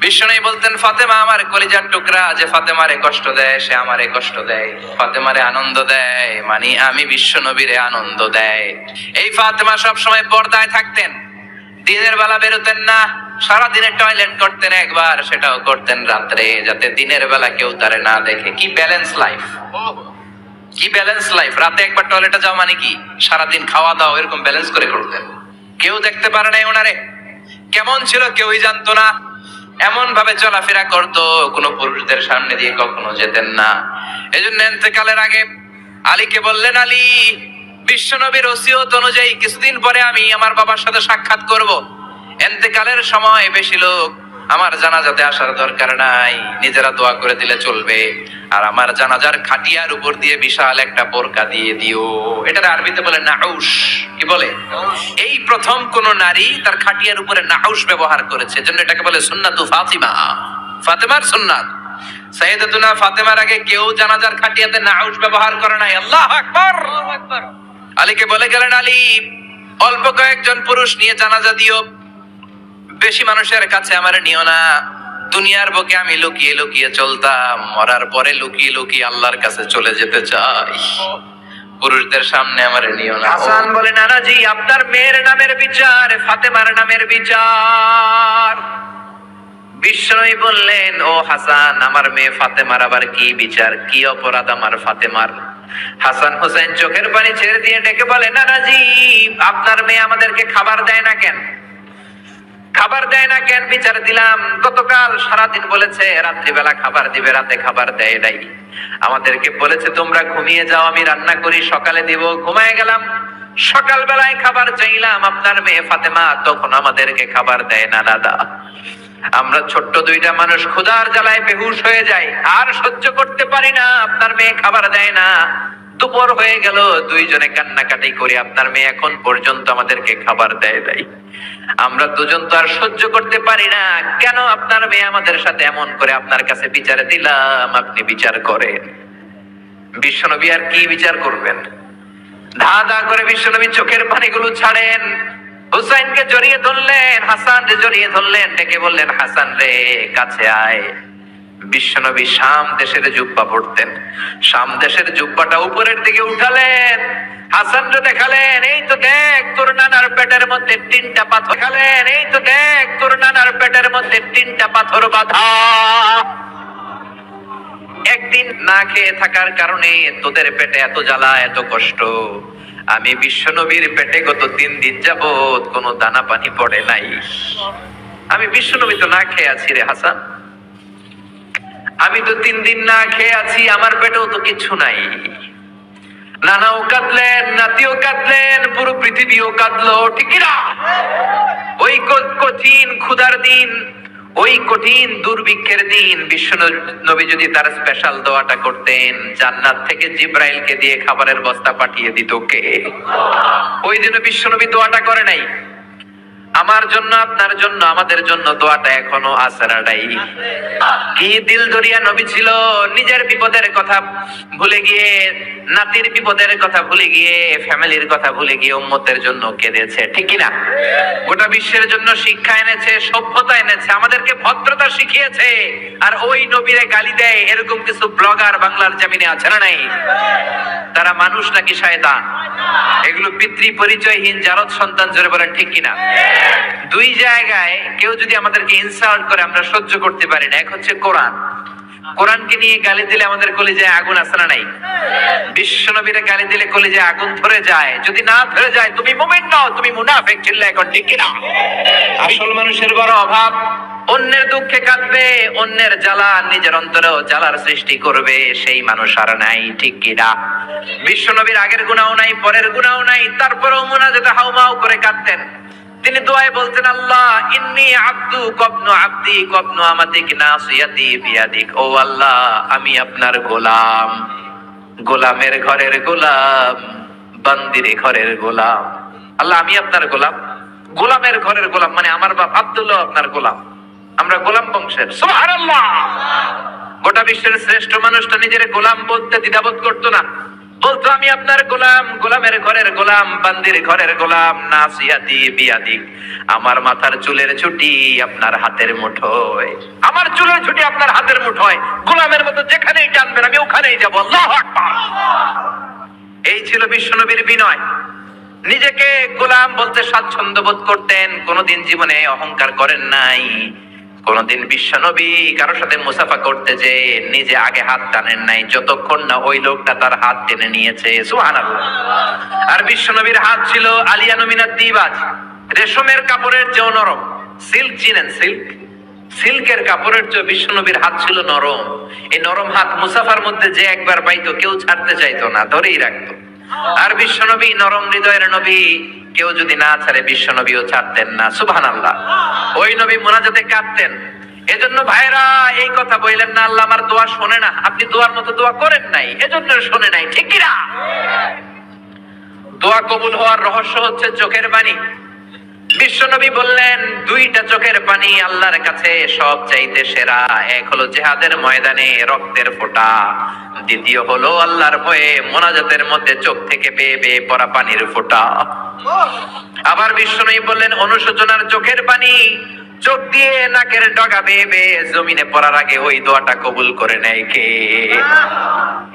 বিশ্বনবী বলতেন, ফাতেমা আমার কলিজার টুকরা, যে ফাতেমারে কষ্ট দেয় সে আমারে কষ্ট দেয়, ফাতেমারে আনন্দ দেয় মানে আমি বিশ্বনবীরে আনন্দ দেয়। এই ফাতেমা সব সময় পর্দায় থাকতেন, দিনের বেলা বেরোতেন না, সারাদিনে টয়লেট করতেন একবার, সেটাও করতেন রাত্রে, যাতে দিনের বেলা কেউ তারে না দেখে। কি ব্যালেন্স লাইফ, কি ব্যালেন্স লাইফ! রাতে একবার টয়লেটে যাও মানে কি সারাদিন খাওয়া দাওয়া এরকম ব্যালেন্স করে করতেন। কেউ দেখতে পারে নাই ওনারে কেমন ছিল, কেউই জানতো না। এমন ভাবে চলাফেরা করতো, কোনো পুরুষদের সামনে দিয়ে কখনো যেতেন না। এজন্য ইন্তেকালের আগে আলীকে বললেন, আলী, বিশ্বনবীর ওসিয়ত অনুযায়ী কিছুদিন পরে আমি আমার বাবার সাথে সাক্ষাৎ করব। ইন্তেকালের সময় বেশি লোক আমার জানাজাতে আসার দরকার নাই, নিজেরা দোয়া করে দিলে চলবে। আর আমার জানাজার খাটিয়ার উপর দিয়ে বিশাল একটা বোরকা দিয়ে দিও। এটার আরবিতে বলে নাউশ। কি বলে? এই প্রথম কোন নারী তার খাটিয়ার উপরে নাউশ ব্যবহার করেছে, জন্য এটাকে বলে সুন্নাতু ফাতিমা, ফাতেমার সুন্নাত। সাইয়েদাতুনা ফাতেমার আগে কেউ জানাজার খাটিয়াতে নাউশ ব্যবহার করে নাই। আল্লাহু আকবার। আলীকে বলে গেলেন, আলী, অল্প কয়েকজন পুরুষ নিয়ে জানাজা দিও, বেশি মানুষের কাছে আমারে নিও না। দুনিয়ার বুকে আমি লুকিয়ে লুকিয়ে চলতাম, মরার পরে লুকিয়ে লুকিয়ে আল্লাহর কাছে চলে যেতে চাই, পুরুষদের সামনে আমারে নিও না। হাসান বলে, নানাজি, আপনার মেয়ের নামের বিচার, ফাতেমার নামের বিচার। বিশ্বনবী বললেন, ও হাসান, আমার মেয়ে ফাতেমার আবার কি বিচার, কি অপরাধ আমার ফাতেমার? হাসান হোসেন চোখের পানি ছেড়ে দিয়ে ডেকে বলে, নানাজি, আপনার মেয়ে আমাদেরকে খাবার দেয় না কেন? খাবার দেয় না কেন বিচার দিলাম। গতকাল সারাদিন বলেছে রাত্রিবেলা খাবার দিবে, রাতে খাবার দেয় নাই। আমাদেরকে বলেছে তোমরা ঘুমিয়ে যাও, আমি রান্না করি, সকালে দিব। ঘুমায় গেলাম, সকাল বেলায় খাবার চাইলাম, আপনার মেয়ে ফাতেমা তখন আমাদেরকে খাবার দেয় না। দাদা, আমরা ছোট্ট দুইটা মানুষ ক্ষুধার জ্বালায় বেহুশ হয়ে যাই, আর সহ্য করতে পারি না, আপনার মেয়ে খাবার দেয় না। দুপুর হয়ে গেল, দুইজনে কান্নাকাটি করি, আপনার মেয়ে এখন পর্যন্ত আমাদেরকে খাবার দেয় নাই। আমরা দুজন তো আর সহ্য করতে পারি না, কেন আপনার মেয়ে আমাদের সাথে এমন করে? আপনার কাছে বিচারে দিলাম, আপনি বিচার করেন। বিশ্বনবী আর কি বিচার করবেন? ধা ধা করে বিশ্বনবী চোখের পানিগুলো ছাড়েন, হুসাইনকে জড়িয়ে ধরলেন, হাসানকে জড়িয়ে ধরলেন, ডেকে বললেন, হাসান রে, কাছে আয়। বিশ্বনবী শাম দেশের জুব্বা পড়তেন, শাম দেশের জুব্বাটা উপরের দিকে উঠালেন, হাসানকে দেখালেন, এই তো দেখ তোর নানার পেটের মধ্যে 3টা পাথর। দেখালেন, এই তো দেখ তোর নানার পেটের মধ্যে 3টা পাথর বাঁধা। একদিন না খেয়ে থাকার কারণে তোদের পেটে এত জ্বালা, এত কষ্ট। আমি বিশ্বনবীর পেটে গত 3 দিন যাবত কোনো দানা পানি পড়ে নাই। আমি বিশ্বনবী তো না খেয়ে আছি রে হাসান, আমি তো 3 দিন না খেয়ে আছি, আমার পেটেও তো কিছু নাই। নানাও কাঁদলেন, নাতিও কাঁদলেন, পুরো পৃথিবীও কাঁদলো, ঠিক না? ওই কঠিন ক্ষুধার দিন, ওই কঠিন দুর্ভিক্ষের দিন বিশ্বনবী যদি তার স্পেশাল দোয়াটা করতেন, জান্নাত থেকে জিব্রাইলকে দিয়ে খাবারের বস্তা পাঠিয়ে দিত কে? ওই দিন বিশ্বনবী দোয়াটা করে নাই। আমার জন্য, আপনার জন্য, আমাদের জন্য দোয়াটা এখনো আসরাটাই। কি দিল দরিয়া নবী ছিল, নিজের বিপদের কথা ভুলে গিয়ে, নাতির বিপদের কথা ভুলে গিয়ে, ফ্যামিলির কথা ভুলে গিয়ে উম্মতের জন্য কেঁদেছে, ঠিক কিনা? গোটা বিশ্বের জন্য শিক্ষা এনেছে, সভ্যতা এনেছে, আমাদেরকে ভদ্রতা শিখিয়েছে। আর ওই নবীরে গালি দেয় এরকম কিছু ব্লগার বাংলার জমিনে আছে না নাই? তারা মানুষ নাকি শয়তান? এগুলো পিতৃ পরিচয়হীন জারদ সন্তান, জোরে বলেন ঠিক কিনা? দুই জায়গায় কেউ যদি আমাদেরকে ইনসাল্ট করে আমরা সহ্য করতে পারি না। এক হচ্ছে কোরআন, কোরআনকে নিয়ে গালি দিলে আমাদের কলিজায় আগুন আছে না নাই? বিশ্বনবীরে গালি দিলে কলিজায় আগুন ধরে যায়, যদি না ধরে যায় তুমি মুমিন নও, তুমি মুনাফিক। চিল্লা এখন ঠিক কিনা? আসল মানুষের বড় অভাব, অন্যের দুঃখে কাঁদবে, অন্যের জ্বালা নিজের অন্তরেও জ্বালার সৃষ্টি করবে, সেই মানুষ আর নাই, ঠিক কিনা? বিশ্বনবীর আগের গুনাহও নাই, পরের গুনাহও নাই, তারপরেও মুনাজাতে হাউমাউ করে কাঁদতেন। তিনি দোয়ায় বলতেন, আল্লাহ ইন্নী আব্দু কবনু আব্দি কবনু আমাতিক নাসিয়াতি বিয়াদিক। ও আল্লাহ, আমি আপনার গোলাম, গোলামের ঘরের গোলাম, বান্দির ঘরের গোলাম। আল্লাহ, আমি আপনার গোলাম, গোলামের ঘরের গোলাম, মানে আমার বাপ আব্দুল্লাহ আপনার গোলাম, আমরা গোলাম বংশের। সুবহানাল্লাহ। গোটা বিশ্বের শ্রেষ্ঠ মানুষটা নিজের গোলাম বলতে দ্বিধাবোধ করতো না। বলতো আমি আপনার গোলাম, গোলামের ঘরের গোলাম, বান্দির ঘরের গোলাম, নাসিয়াতি বিয়াদিক, আমার মাথার চুলের ছুটি আপনার হাতের মুঠোয়, আমার চুলের ছুটি আপনার হাতের মুঠোয়, গোলামের মতো যেখানেই টানবেন আমি ওখানেই যাব। আল্লাহু আকবার। এই ছিল বিশ্বনবীর বিনয়। নিজেকে গোলাম বলতে স্বাচ্ছন্দ্য বোধ করতেন, কোনোদিন জীবনে অহংকার করেন নাই। কোনদিন বিশ্বনবী কারোর সাথে মুসাফা করতে যে নিজে আগে হাত টানেন নাই, যতক্ষণ না ওই লোকটা তার হাত টেনে নিয়েছে। সুবহানাল্লাহ। আর বিশ্বনবীর হাত ছিল আলিয়ানু মিনাদ দিবাজ, রেশমের কাপড়ের চেয়েও নরম। সিল্ক চিনেন? সিল্ক, সিল্কের কাপড়ের চেয়ে বিশ্বনবীর হাত ছিল নরম। এই নরম হাত মুসাফার মধ্যে যে একবার পাইতো কেউ ছাড়তে চাইতো না, ধরেই রাখতো। আর বিশ্বনবী নরম হৃদয়ের নবী, কেউ যদি না ছাড়ে বিশ্বনবীও ছাড়তেন না। সুবহানাল্লাহ। ওই নবী মুনাজাতে কাঁদতেন। এজন্য ভাইরা এই কথা বললেন না আল্লাহ আমার দোয়া শোনে না, আপনি দোয়ার মতো দোয়া করেন নাই, এজন্য শোনে নাই, ঠিক কি না? দোয়া কবুল হওয়ার রহস্য হচ্ছে চোখের পানি। বিশ্বনবী বললেন দুইটা চোখের পানি আল্লাহর কাছে সব চাইতে সেরা। এক হলো জিহাদের ময়দানে রক্তের ফোঁটা, দ্বিতীয় হলো আল্লাহর ভয়ে মোনাজাতের মধ্যে চোখ থেকে বেয়ে বেয়ে পড়া পানির ফোঁটা। আবার বিশ্বনবী বললেন অনুশোচনার চোখের পানি, চোখ দিয়ে নাকের ডগা বেয়ে বেয়ে জমিনে পড়ার আগে ওই দোয়াটা কবুল করে নেয় কে?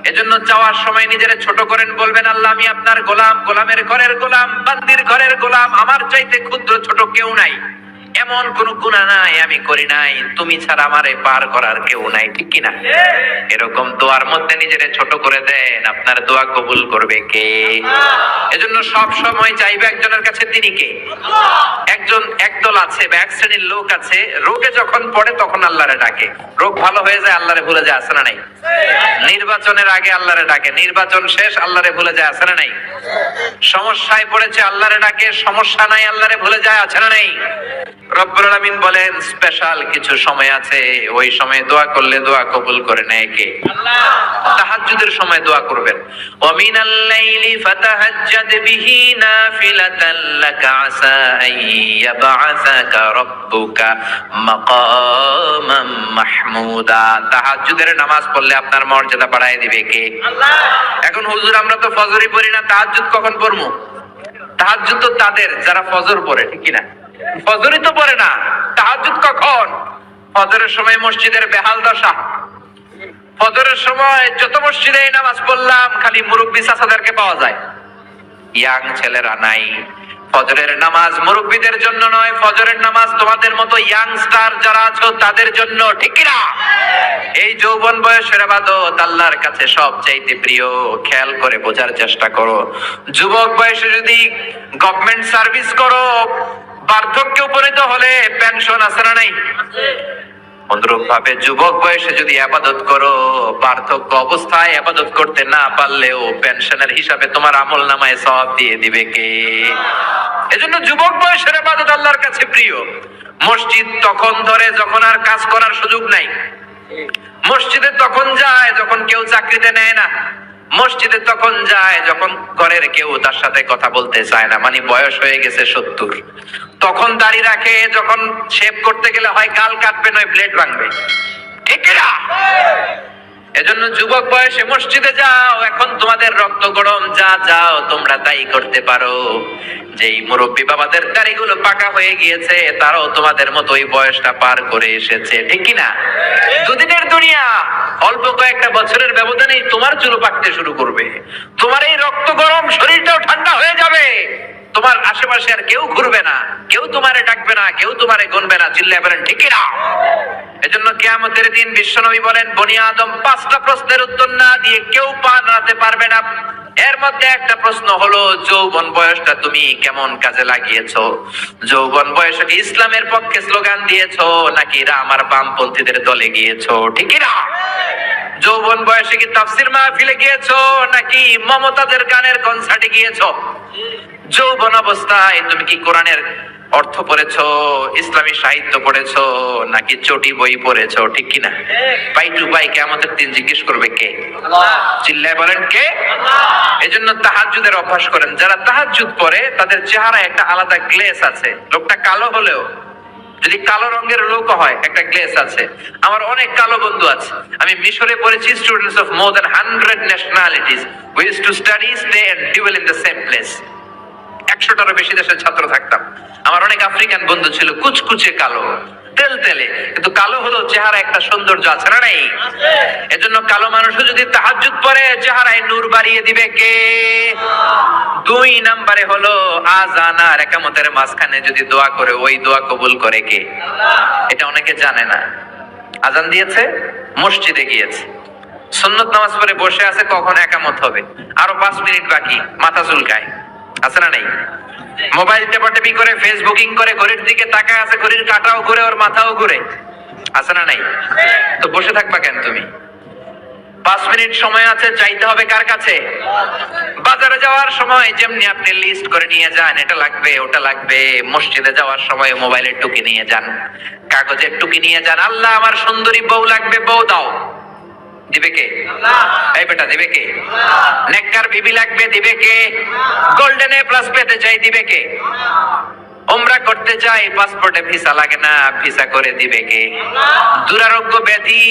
এজন্য চাওয়ার সময় নিজেরে ছোট করেন, বলবেন আল্লাহ আমি আপনার গোলাম, গোলামের ঘরের গোলাম, বান্দির ঘরের গোলাম, আমার চাইতে ক্ষুদ্র ছোট কেউ নাই, এমন কোন গুনাহ নাই আমি করি নাই, তুমি ছাড়া আমারে পার করার কেউ নাই, ঠিক কিনা? এরকম দোয়ার মধ্যে নিজেরে ছোট করে দেন, আপনার দোয়া কবুল করবে কে? এজন্য সব সময় চাইবে একজনের কাছে, তিনি কে? একদল আছে বা এক শ্রেণীর লোক আছে, রোগে যখন পড়ে তখন আল্লাহরে ডাকে, রোগ ভালো হয়ে যায় আল্লাহরে ভুলে যায়, আছে না নাই? নির্বাচনের আগে আল্লাহরে ডাকে, নির্বাচন শেষ আল্লাহরে ভুলে যায়, আছে না নাই? সমস্যায় পড়েছে আল্লাহরে ডাকে, সমস্যা নাই আল্লাহরে ভুলে যায়, আছে না নাই? রব্বুল আলামিন বলেন স্পেশাল কিছু সময় আছে, ওই সময় দোয়া করলে দোয়া কবুল করে নেয় কে? আল্লাহ। তাহাজ্জুদের সময় দোয়া করবেন, ওয়া মিনাল লাইলি ফাতাহাজ্জাদ বিহি নাফিলাতান লাকা আসা আইয়াবআসাকা রাব্বুকা মাকামাম মাহমুদা। তাহাজ্জুদের নামাজ পড়লে আপনার মর্যাদা বাড়ায় দিবে কে? আল্লাহ। এখন হুজুর আমরা তো ফজরই পড়ি না, তাহাজ্জুদ কখন পড়বো? তাহাজ্জুদ তো তাদের যারা ফজর পড়ে, ঠিক কি না? ফজরই তো পড়ে না, তাহাজ্জুদ কখন? ফজরের সময় মসজিদের বেহাল দশা। ফজরের সময় যত মসজিদে নামাজ পড়লাম খালি মুরব্বি চাচাদেরকে পাওয়া যায়, ইয়াং ছেলেরা নাই। ফজরের নামাজ মুরব্বিদের জন্য নয়, ফজরের নামাজ তোমাদের মতো ইয়াংস্টার যারা আছো তাদের জন্য, ঠিক কি না? এই যৌবন বয়সের ইবাদত আল্লাহর কাছে সবচাইতে প্রিয়। খেয়াল করে বোঝার চেষ্টা করো, যুবক বয়সে যদি গভর্নমেন্ট সার্ভিস করো, বার্ধক্যে উপনীত হলে পেনশন আছে না নাই? অনুরূপ ভাবে যুবক বয়সে যদি ইবাদত করো, বার্ধক্য অবস্থায় ইবাদত করতে না পারলেও পেনশনের হিসাবে তোমার আমলনামায় সওয়াব দিয়ে দিবে কে? এজন্য যুবক বয়সের ইবাদত আল্লাহর কাছে প্রিয়। মসজিদ তখন ধরে যখন আর কাজ করার সুযোগ নাই, মসজিদে তখন যায় যখন কেউ চাকরিতে নেয় না, মসজিদে তখন যায় যখন ঘরের কেউ তার সাথে কথা বলতে চায় না, মানে বয়স হয়ে গেছে 70, তখন দাড়ি রাখে, যখন শেভ করতে গেলে হয় গাল কাটবে নয় ব্লেড ভাঙবে, ঠিক না? এজন্য যুবক বয়সে মসজিদে যাও, এখন তোমাদের রক্ত গরম, যা যাও তোমরা তাই করতে পারো। যেই মুরব্বী বাবাদের দাড়িগুলো পাকা হয়ে গিয়েছে তারাও তোমাদের মতো ওই বয়সটা পার করে এসেছে, ঠিক কি না? দুদিনের দুনিয়া, অল্প কয়েকটা বছরের ব্যবধানেই তোমার চুল পাকতে শুরু করবে, তোমার এই রক্ত গরম শরীরটাও ঠান্ডা হয়ে যাবে, তোমার আশেপাশে আর কেউ ঘুরবে না, কেউ তোমারে ডাকবে না, কেউ তোমারে গুনবে না, চিল্লায় বলেন ঠিক কি না? এজন্য কিয়ামতের দিন বিশ্বনবী বলেন বনি আদম 5টা প্রশ্নের উত্তর না দিয়ে কেউ পা নাড়াতে পারবে না। এর মধ্যে একটা প্রশ্ন হলো যৌবন বয়সটা তুমি কেমন কাজে লাগিয়েছো? যৌবন বয়সে কি ইসলামের পক্ষে স্লোগান দিয়েছো নাকি রাম আর বামপন্থীদের দলে গিয়েছো, ঠিক কি না? যৌবন বয়সে কি তাফসীর মাহফিলে গিয়েছো নাকি মমতাজের গানের কনসার্টে গিয়েছো? যৌবন অবস্থায় তুমি কি কোরআনের অর্থ পড়েছো, ইসলামী সাহিত্য পড়েছো নাকি চটি বই পড়েছো, ঠিক কিনা? পাই টু পাই কিয়ামতের দিন জিজ্ঞেস করবে কে? আল্লাহ। চিল্লায় বলেন কে? আল্লাহ। এজন্য তাহাজ্জুদের অভ্যাস করেন, যারা তাহাজ্জুদ পড়ে তাদের চেহারায় একটা আলাদা গ্লেজ আছে, লোকটা কালো হলেও যদি কালো রঙের লোক হয়, একটা গ্লেস আছে। আমার অনেক কালো বন্ধু আছে, আমি মিশরে পড়েছি, students of more than 100 nationalities, we used to study, stay and dwell in the same place. 100টারও বেশি দেশের ছাত্র থাকতাম। আমার অনেক আফ্রিকান বন্ধু ছিল, কুচকুচে কালো, তেলতেলে, কিন্তু কালো হলো চেহারা একটা সৌন্দর্য আছে না নাই? এজন্য কালো মানুষও যদি তাহাজ্জুদ পড়ে চেহারায় নূর বাড়িয়ে দিবে কে? 2 নম্বরে হলো আযান আর ইকামতের মাঝখানে যদি দোয়া করে, ওই দোয়া কবুল করে কে? এটা অনেকে জানে না। আযান দিয়েছে, মসজিদে গিয়েছে, সুন্নত নামাজ পড়ে বসে আছে, কখন ইকামত হবে, আরো 5 মিনিট বাকি, মাথা চুলকায়, আছে না নাই? মোবাইল টেপাটেপি করে, ফেসবুকিং করে, ঘড়ির দিকে তাকায় আছে, ঘড়ির কাঁটাও ঘুরে, ওর মাথাও ঘুরে, আছে না নাই? তো বসে থাকবা কেন তুমি? 5 মিনিট সময় আছে, চাইতে হবে কার কাছে? বাজারে যাওয়ার সময় যেমনি আপনি লিস্ট করে নিয়ে যান, এটা লাগবে ওটা লাগবে, মসজিদে যাওয়ার সময় মোবাইলের টুকি নিয়ে যান, কাগজের টুকি নিয়ে যান। আল্লাহ আমার সুন্দরী বউ লাগবে, বউ দাও, দিবে কে? এই বেটা, দিবে কে? নেককার বিবি লাগবে, দিবে কে? গোল্ডেন এ প্লাস পেতে চাই, দিবে কে? উমরা করতে চাই, পাসপোর্টে ভিসা লাগে না, ভিসা করে দিবে কে? দুরারোগ্য ব্যাধি,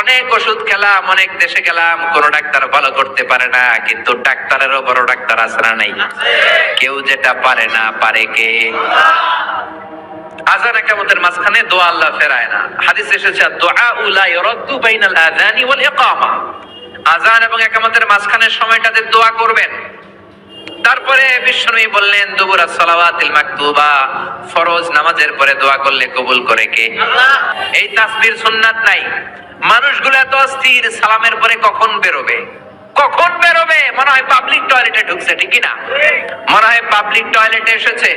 অনেক ওষুধ খেলাম, অনেক দেশে গেলাম, কোন ডাক্তার ভালো করতে পারে না, কিন্তু ডাক্তারেরও বড় ডাক্তার আছে না নাই? কেউ যেটা পারে না, পারে কে? আযান ইকামতের মাঝখানে দোয়া আল্লাহ ফেরায় না। হাদিসে এসেছে দুআ লা ইরাদ্দু বাইনাল আযানি ওয়াল ইকামা, আযান এবং ইকামতের মাঝখানে সময়টাতে দোয়া করবেন। তারপরে বিশ্বনবী বললেন দুবুরাস সালাওয়াতিল মাকতুবা, ফরজ নামাজের পরে দোয়া করলে কবুল করে কে? আল্লাহ। এই তাসবির সুন্নাত নাই। মানুষগুলো এত অস্থির, সালামের পরে কখন বেরোবে, কখন বেরোবে, মনে হয় পাবলিক টয়লেটে ঢুকছে, ঠিক না? মনে হয় পাবলিক টয়লেটে এসেছে,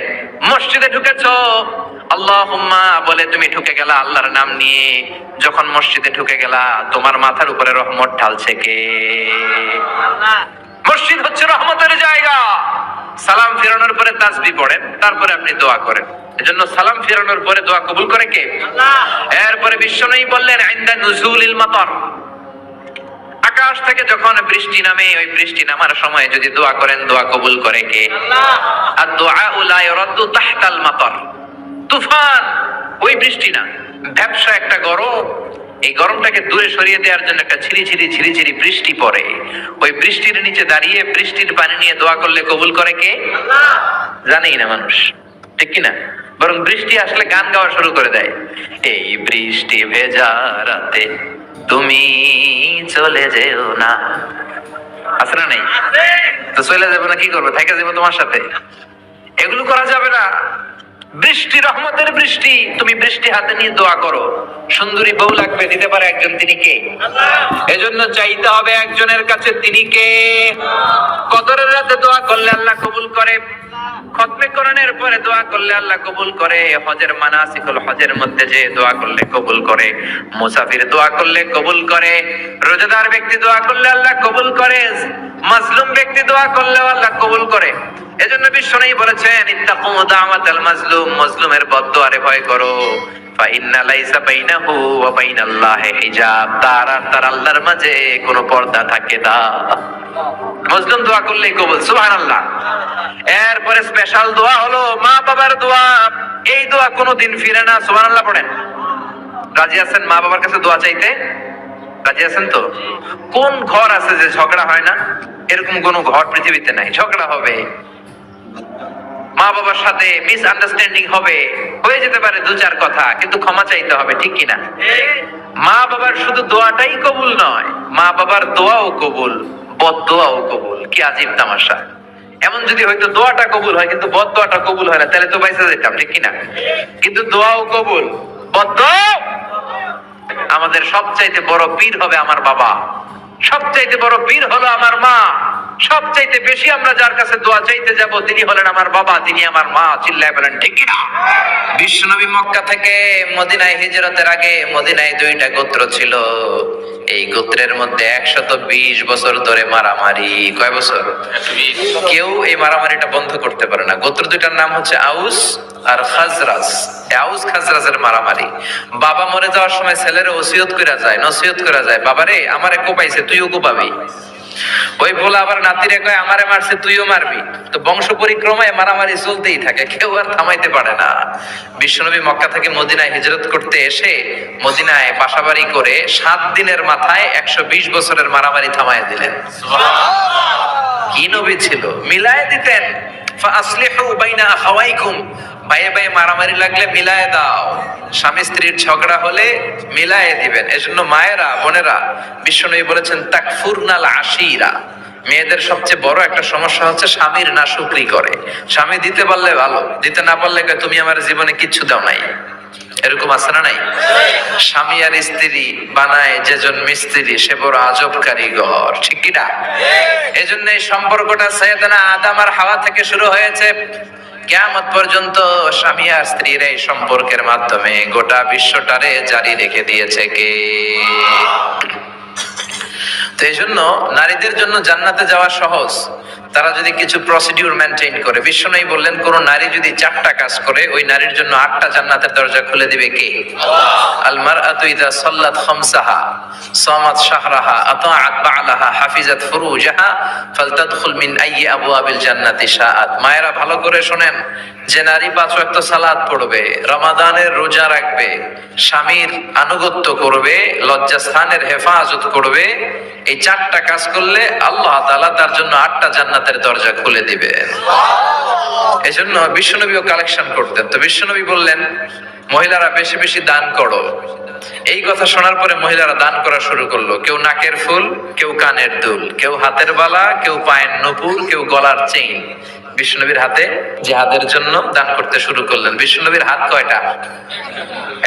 মসজিদে ঢুকেছো, আল্লাহুম্মা বলে তুমি ঢুকে গেলা আল্লাহর নাম নিয়ে। যখন মসজিদে ঢুকে গেলা, তোমার মাথার উপরে রহমত ঢালছে কে? আল্লাহ। মসজিদ হচ্ছে রহমতের জায়গা। সালাম ফেরানোর পরে তাসবিহ পড়েন, তারপরে আপনি দোয়া করেন। এজন্য সালাম ফেরানোর পরে দোয়া কবুল করে কে? আল্লাহ। এরপরে বিশ্বনবী বললেন ইনদা নুজুলিল মাতার, আকাশ থেকে যখন বৃষ্টি নামে, ওই বৃষ্টি নামার সময় যদি দোয়া করেন, দোয়া কবুল করে কে? আল্লাহ। আর দোয়া লা ইরাদ্দু তাহতাল মাতার, তুফান, ওই বৃষ্টি না, ব্যবসা একটা গরম, এই গরমটাকে দূরে সরিয়ে দেওয়ার জন্য একটা ঝিরিঝিরি বৃষ্টি পড়ে, ওই বৃষ্টির নিচে দাঁড়িয়ে বৃষ্টির পানি নিয়ে দোয়া করলে কবুল করে কে? আল্লাহ। জানেই না মানুষ, ঠিক কি না? বরং বৃষ্টি আসলে গান গাওয়া শুরু করে দেয়, এই বৃষ্টি ভেজা রাতে তুমি চলে যেও না, আছে না নেই? তো চলে যাবো না, কি করবো, থেকে যাবো তোমার সাথে, এগুলো করা যাবে না। বৃষ্টি রহমতের বৃষ্টি, তুমি বৃষ্টি হাতে নিয়ে দোয়া করো। সুন্দরী বউ লাগবে, দিতে পারে একজন, তিনি কে? এজন্য চাইতে হবে একজনের কাছে, তিনি কে? কদরের রাতে দোয়া করলে আল্লাহ কবুল করে, খতমে কোরআনের পরে দোয়া করলে আল্লাহ কবুল করে, হজের মানাসিকুল হজের মধ্যে যে দোয়া করলে কবুল করে, মুসাফির দোয়া করলে কবুল করে, রোজাদার ব্যক্তি দোয়া করলে আল্লাহ কবুল করে, মাজলুম ব্যক্তি দোয়া করলে আল্লাহ কবুল করে। এজন্য বিশ্বনবী বলেছেন ইত্তাকু দাওয়াতাল মাজলুম, মাজলুমের বদদোয়ারে ভয় করো, ফা ইন্না লাইসা বাইনাহু ওয়া বাইনাল্লাহি হিজাব, তার আর তার আল্লাহর মাঝে কোনো পর্দা থাকে না। মাজলুম দোয়া করলেই কবুল, সুবহানাল্লাহ। এরপরে স্পেশাল দোয়া হলো মা বাবার দোয়া, এই দোয়া কোনোদিন ফিরে না, সুবহানাল্লাহ পড়েন। রাজি আছেন মা বাবার কাছে দোয়া চাইতে? রাজি আছেন তো? কোন ঘর আছে যে ঝগড়া হয় না? এরকম কোন ঘর পৃথিবীতে নাই। ঝগড়া হবে, মা বাবার সাথে মিসআন্ডারস্ট্যান্ডিং হবে, হয়ে যেতে পারে 2-4 কথা, কিন্তু ক্ষমা চাইতে হবে, ঠিক কিনা? মা বাবার শুধু দোয়াটাই কবুল নয়, মা বাবার দোয়াও কবুল, বদদোয়াও কবুল। কি আজীব তামাশা! এমন যদি হয়তো দোয়াটা কবুল হয় কিন্তু বদদোয়াটা কবুল হয় না, তাহলে তো বাইসা যেতাম, ঠিক কিনা? কিন্তু দোয়াও কবুল, বদদোয়া। আমাদের সবচাইতে বড় পীর হবে আমার বাবা, সবচাইতে বড় পীর হলো আমার মা, সবচাইতে বেশি আমরা যার কাছে দোয়া চাইতে যাব তিনি হলেন আমার বাবা, তিনি আমার মা। চিল্লায় বলেন ঠিক কিনা? বিশ্বনবী মক্কা থেকে মদিনায় হিজরতের আগে মদিনায় 2টা গোত্র ছিল, এই গোত্রের মধ্যে 120 বছর ধরে মারামারি। কয় বছর? কেউ এই মারামারিটা বন্ধ করতে পারে না। গোত্র 2টার নাম হচ্ছে আউস আর খাজরাজ। আউস খাজরাজের মারামারি, বাবা মরে যাওয়ার সময় ছেলের ওসিয়ত করা যায়, নসিহত করা যায়, বাবারে আমারে কোপাইছে, তুইও কোপাবি। ওই বলে আবার নাতিরে কয় আমারে মারছে তুইও মারবি। তো বংশ পরিক্রমায় মারামারি চলতেই থাকে, কেউ আর থামাইতে পারে না। বিশ্বনবী মক্কা থেকে মদিনায় হিজরত করতে এসে মদিনায় বাসাবাড়ি করে 7 দিনের মাথায় 120 বছরের মারামারি থামায় দিলেন। কি নবী ছিল, মিলায় দিতেন। ফাসলিহু বাইনা আখাওয়াইকুম, ভাইয়ে ভাইয়ে মারামারি লাগলে মিলায় দাও। স্বামী স্ত্রীর ঝগড়া হলে মিলায়ে দিবেন। এজন্য মায়েরা বোনেরা, বিশ্বনবী বলেছেন তাকফুরনাল আশিরা, মেয়েদের সবচেয়ে বড় একটা সমস্যা হচ্ছে স্বামীর নাশুকরি করে। স্বামী দিতে পারলে ভালো, দিতে না পারলে কয় তুমি আমার জীবনে কিচ্ছু দাও নাই। এরকম আছে না নাই? স্বামী আর স্ত্রী বানায় যেজন মিস্ত্রি সে বড় আজব কারিগর, ঠিক কি না? এজন্য এই সম্পর্কটা সাইয়েদনা আদম আর হাওয়া থেকে শুরু হয়েছে। কিয়ামত পর্যন্ত স্বামী আর স্ত্রীর এই সম্পর্কের মাধ্যমে গোটা বিশ্বটারে জারি রেখে দিয়েছে কে? তো এই জন্য নারীদের জন্য জান্নাতে যাওয়া সহজ, তারা যদি কিছু প্রসিডিউর মেনটেন করে। বিশ্বনবী বললেন কোন নারী যদি 4টা কাজ করে ওই নারীর জন্য 8টা জান্নাতের দরজা খুলে দিবে কে? আল মারআতু ইযা সাল্লাত খামসাহা সামাত শাহরাহা আতাআত বা'লাহা হাফিজাত ফুরুজাহা ফালতাদখুল মিন আইয়ি আবওয়াবিল জান্নাতি শাআত। মায়েরা ভালো করে শুনেন, যে নারী 5 ওয়াক্ত সালাত পড়বে, রমাদানের রোজা রাখবে, স্বামীর আনুগত্য করবে, লজ্জাস্থানের হেফাজত করবে, এই 4টা কাজ করলে আল্লাহ তাআলা তার জন্য 8টা জান্নাতের দরজা খুলে দিবেন। এজন্য বিশ্বনবীও কালেকশন করতেন। তো বিশ্বনবী বললেন মহিলারা বেশি বেশি দান করো। এই কথা শোনার পরে মহিলারা দান করা শুরু করলো। কেউ নাকের ফুল, কেউ কানের দুল, কেউ হাতের বালা, কেউ পায়ের নূপুর, কেউ গলার চেইন বিশ্বনবীর হাতে জিহাদের জন্য দান করতে শুরু করলেন। বিশ্বনবীর হাত কয়টা?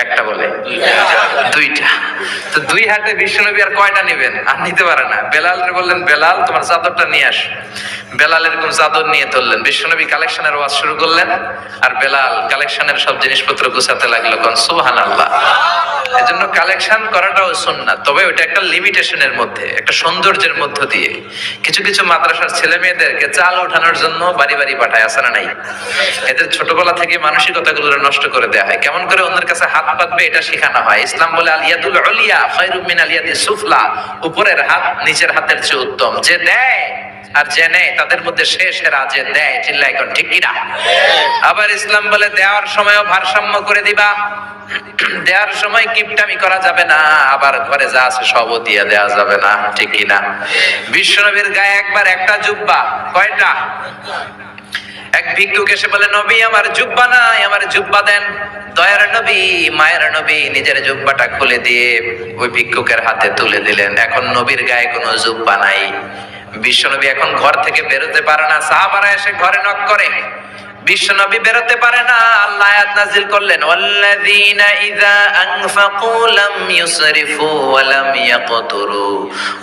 একটা বলে 2টা। তো 2 হাতে বিশ্বনবী আর কয়টা নেবেন? আর নিতে পারে না। বেলালরে বললেন বেলাল তোমার চাদরটা নিয়ে আস। বেলাল এরকম চাদর নিয়ে তুললেন। বিশ্বনবী কালেকশনের ওয়াজ শুরু করলেন আর বেলাল কালেকশনের সব জিনিসপত্র গুছাতে লাগলো। কোন সুবহানাল্লাহ। এজন্য কালেকশন করাটাও সুন্নাত, তবে ওটা একটা লিমিটেশনের মধ্যে, একটা সৌন্দর্যের মধ্য দিয়ে। কিছু কিছু মাদ্রাসার ছেলে মেয়েদেরকে চাল ওঠানোর জন্য বাড়ি বাড়ি পাঠায়, আছে না নাই? এদের ছোটবেলা থেকে মানসিকতাগুলো নষ্ট করে দেওয়া হয়। কেমন করে অন্যের কাছে হাত পাতবে এটা শেখানো হয়। ইসলাম বলে আল ইয়াদুল উলিয়া খায়রুম মিন আল ইয়াদিস সুফলা, উপরের হাত নিচের হাতের চেয়ে উত্তম। যে দেয় আর যে নেয় তাদের মধ্যে সেরা যে দেয়। চিল্লায় কোন ঠিক কি না? আবার ইসলাম বলে দেওয়ার সময়ও ভারসাম্য করে দিবা, দেওয়ার সময় কিপটামি করা যাবে না, আবার ঘরে যা আছে সবও দিয়ে দেওয়া যাবে না, ঠিক কি না? বিশ্বনবীর গায়ে একবার একটা জুব্বা, কয়টা? এক ভিক্ষুক এসে বলে নবী আমার জুব্বা নাই, আমার জুব্বা দেন। দয়ার নবী মায়ের নবী নিজের জুব্বাটা খুলে দিয়ে ওই ভিক্ষুকের হাতে তুলে দিলেন। এখন নবীর গায়ে কোনো জুব্বা নাই। বিশ্বনবী এখন ঘর থেকে বেরোতে পারে না। সাহাবারা এসে ঘরে নক করে, বিশ্বনবী বেরোতে পারে না। আল্লাহ আয়াত নাযিল করলেন ওয়াল্লাযীনা ইযা আনফাকু লাম ইউসরিফু ওয়া লাম ইয়াকতুরু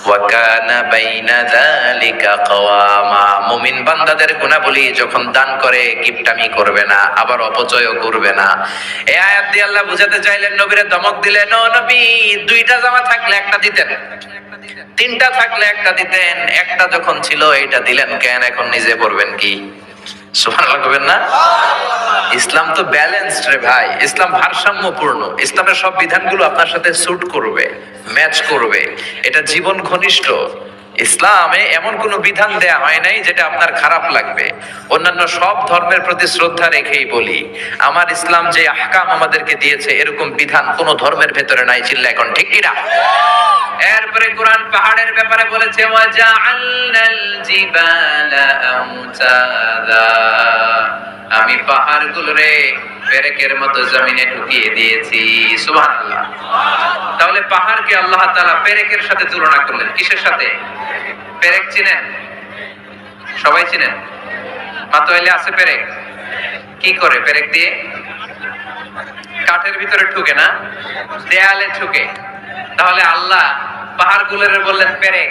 ওয়া কানা বাইনা যালিকা কওয়ামা। মুমিন বান্দাদের গুণাবলী যখন দান করে কিপটামি করবে না, আবার অপচয়ও করবে না। এই আয়াত দিয়ে আল্লাহ বুঝাতে চাইলেন, নবীরে ধমক দিলেন, ও নবী 2টা জামা থাকলে একটা দিতেন, 3টা থাকলে একটা দিতেন, একটা যখন ছিল এটা দিলেন কেন? এখন নিজে পড়বেন কি? সুবহানাল্লাহ করবেন না? ইসলাম তো ব্যালেন্সড রে ভাই, ইসলাম ভারসাম্যপূর্ণ। ইসলামের সব বিধানগুলো আপনার সাথে স্যুট করবে, ম্যাচ করবে, এটা জীবন ঘনিষ্ঠ। ইসলামে এমন কোন বিধান দেয়া হয় নাই যেটা আপনার খারাপ লাগবে। অন্যান্য সব ধর্মের প্রতি শ্রদ্ধা রেখেই বলি, আমার ইসলাম যে আহকাম আমাদেরকে দিয়েছে এরকম বিধান কোন ধর্মের ভেতরে নাই। চিল্লা এখন ঠিক কিনা? এরপরে কোরআন পাহাড়ের ব্যাপারে বলেছে ওয়াজআলনাল জিবালা আওতাদা, আমি পাহাড়গুলোরে পেরেকের মতো জমিনে ঢুকিয়ে দিয়েছি। সুবহানাল্লাহ। তাহলে পাহাড়কে আল্লাহ তাআলা পেরেকের সাথে তুলনা করলেন। কিসের সাথে? পেরেক চিনেন? সবাই চিনেন? মাতোয়াইলে আছে পেরেক। কি করে পেরেক দিয়ে? কাঠের ভিতরে ঢুকে না, দেয়ালে ঢুকে। তাহলে আল্লাহ পাহাড়গুলোরে বললেন পেরেক।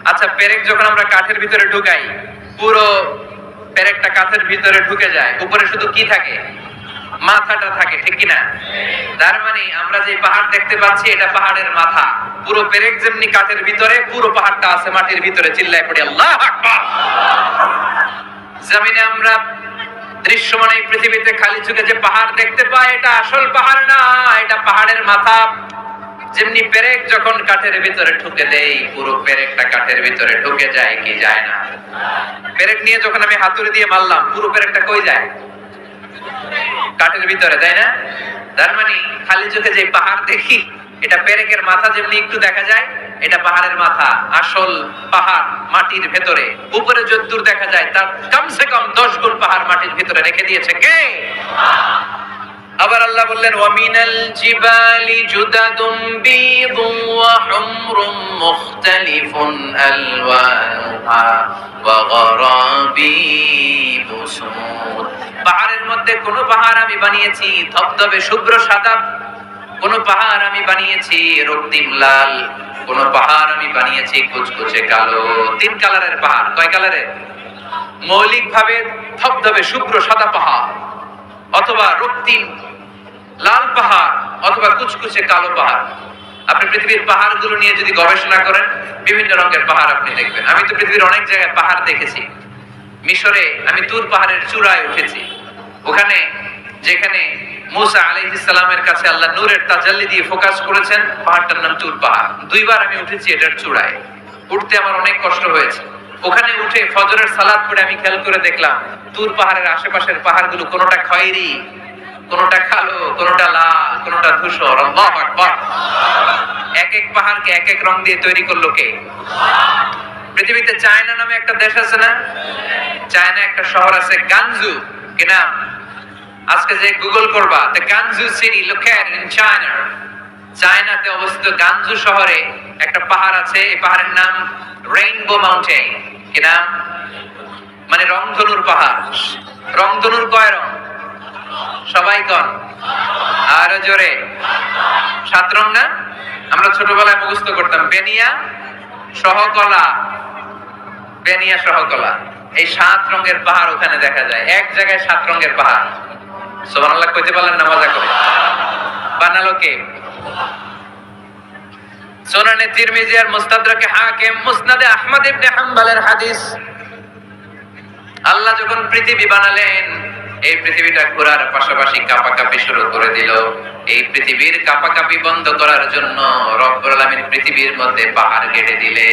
আচ্ছা, পেরেক যখন আমরা কাঠের ভিতরে ঢুকাই, পুরো পেরেকটা কাঠের ভিতরে ঢুকে যায়, উপরে শুধু কি থাকে? মাথাটা থাকে, ঠিক কিনা? তার মানে আমরা যে পাহাড় দেখতে পাচ্ছি এটা পাহাড়ের মাথা। পুরো পেরেক যেমনি কাঠের ভিতরে, পুরো পাহাড়টা আছে মাটির ভিতরে। চিল্লায় পড়ি আল্লাহু আকবার। জমিনে আমরা দৃশ্যমান এই পৃথিবীতে খালি চোখে যে পাহাড় দেখতে পাই এটা আসল পাহাড় না, এটা পাহাড়ের মাথা। যেমনি পেরেক যখন কাঠের ভিতরে ঢুকে দেই, পুরো পেরেকটা কাঠের ভিতরে ঢুকে যায় কি যায় না? পেরেক নিয়ে যখন আমি হাতুড়ি দিয়ে মারলাম, পুরো পেরেকটা কই যায়? কাঠের ভিতরে, তাই না? তার মানে খালি চোখে যে পাহাড় দেখি, এটা পেরেকের মাথা যেমনি একটু দেখা যায়, এটা পাহাড়ের মাথা। আসল পাহাড় মাটির ভেতরে, উপরে যদ্দূর দেখা যায় তার কমসে কম 10 গুণ পাহাড় মাটির ভিতরে রেখে দিয়েছে কে? আবার আল্লাহ বললেন, ওয়ামিনাল জিবালি জুদাদুম বীদুন ওয়া হুমরুম মুখতালিফুন আলওয়ানুহা ওয়া গরাবিবু সুদ। পাহাড়ের মধ্যে কোন পাহাড় আমি বানিয়েছি ধবধবে শুভ্র সাদা, কোন পাহাড় আমি বানিয়েছি রক্তিম লাল, কোন পাহাড় আমি বানিয়েছি কুচকুচে কালো। 3 কালারের পাহাড়। কয় কালারের? মৌলিক ভাবে ধবধবে শুভ্র সাদা পাহাড়, অথবা রক্তিম লাল পাহাড়, অথবা কুচকুচে কালো পাহাড়। আপনি পৃথিবীর পাহাড়গুলো নিয়ে যদি গবেষণা করেন, বিভিন্ন রঙের পাহাড় আপনি দেখবেন। আমি তো পৃথিবীর অনেক জায়গায় পাহাড় দেখেছি। মিশরে আমি তুর পাহাড়ের চূড়ায় উঠেছি। ওখানে যেখানে মুসা আলাইহিস সালামের কাছে আল্লাহ নূরের তাজাল্লি দিয়ে ফোকাস করেছেন, পাহাড়টার নাম তুর পাহাড়। 2 বার আমি উঠেছি এটার চূড়ায়। উঠতে আমার অনেক কষ্ট হয়েছে। ওখানে উঠে ফজরের সালাত পড়ে আমি খেয়াল করে দেখলাম তুর পাহাড়ের আশেপাশের পাহাড়গুলো কোনোটা খয়েরি, কোনোটা কালো, কোনোটা লাল, কোনোটা ধূসর। আল্লাহু আকবার। এক এক পাহাড়কে এক এক রং দিয়ে তৈরি করলো কে? পৃথিবীতে চায়না নামে একটা দেশ আছে না? চায়না একটা শহর আছে গানজু, কি নাম? আজকে যে গুগল করবা, the Gansu city located in China, চায়নাতে অবস্থিত গানজু শহরে একটা পাহাড় আছে। এই পাহাড়ের নাম রেইনবো মাউন্টেন। কি নাম? মানে রংধনুর পাহাড়। রংধনুর কয় রং? সবাই কন, আরো জোরে। 7 রং না? আমরা ছোটবেলায় মুখস্থ করতাম, বেনিয়া সহকলা, বেনিয়া সহকলা। এই 7 রঙের পাহাড় ওখানে দেখা যায়। এক জায়গায় 7 রঙের পাহাড়। সুবহানাল্লাহ কইতে পারলেন না? মজা করে বানালো কে? সুনানে তিরমিজি আর মুস্তাদরাকে হাকিম, মুসনাদে আহমদ ইবনে হাম্বলের হাদিস। আল্লাহ যখন পৃথিবী বানালেন, এই পৃথিবীটা ঘোরার পাশাপাশি কাঁপাকাঁপি শুরু করে দিল। এই পৃথিবীর কাঁপাকাঁপি বন্ধ করার জন্য রব্বুল আলামিন পৃথিবীর মধ্যে পাহাড় কেটে দিলে।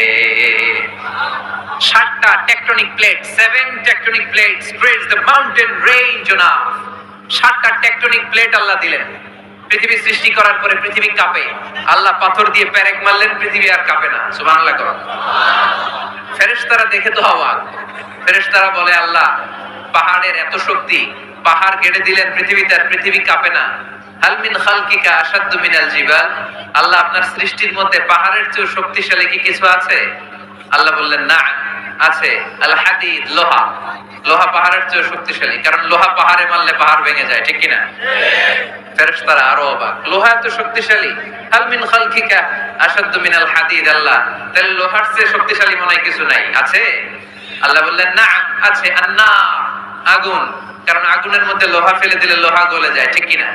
7টা tectonic plate, 7 tectonic plate spreads the mountain range enough। 7টা টেকটনিক প্লেট আল্লাহ দিলেন। পৃথিবী সৃষ্টি করার পরে পৃথিবী কাঁপে। আল্লাহ পাথর দিয়ে পেরেক মারলেন, পৃথিবী আর কাঁপে না। সুবহানাল্লাহ করো। ফেরেশতারা দেখে তো অবাক। ফেরেশতারা বলে, আল্লাহ পাহাড়ের এত শক্তি, পাহাড় কেটে দিলেন, পৃথিবীতে আর পৃথিবী কাঁপে না। হাল মিন খালকিকা আশাদ্দু মিনাল জিবাল। আল্লাহ আপনার সৃষ্টির মধ্যে পাহাড়ের চেয়ে শক্তিশালী কি কিছু আছে? আল্লাহ বললেন, না আছে। আল হাদিদ, লোহা। লোহা পাহাড়ের চেয়ে শক্তিশালী, কারণ লোহা পাহাড়ে মারলে পাহাড় ভেঙে যায়, ঠিক কিনা? ফেরেশতারা আরো অবাক, লোহা এত শক্তিশালী। হাল মিন খালকিকা আশাদ্দু মিনাল হাদিদ। আল্লাহ, তাহলে লোহার চেয়ে শক্তিশালী মনে হয় কিছু নাই, আছে? আল্লাহ বললেন, না আছে। আন্নার, আগুন, কারণ আগুনের মধ্যে লোহা ফেলে দিলে লোহা গলে যায়, ঠিক কিনা?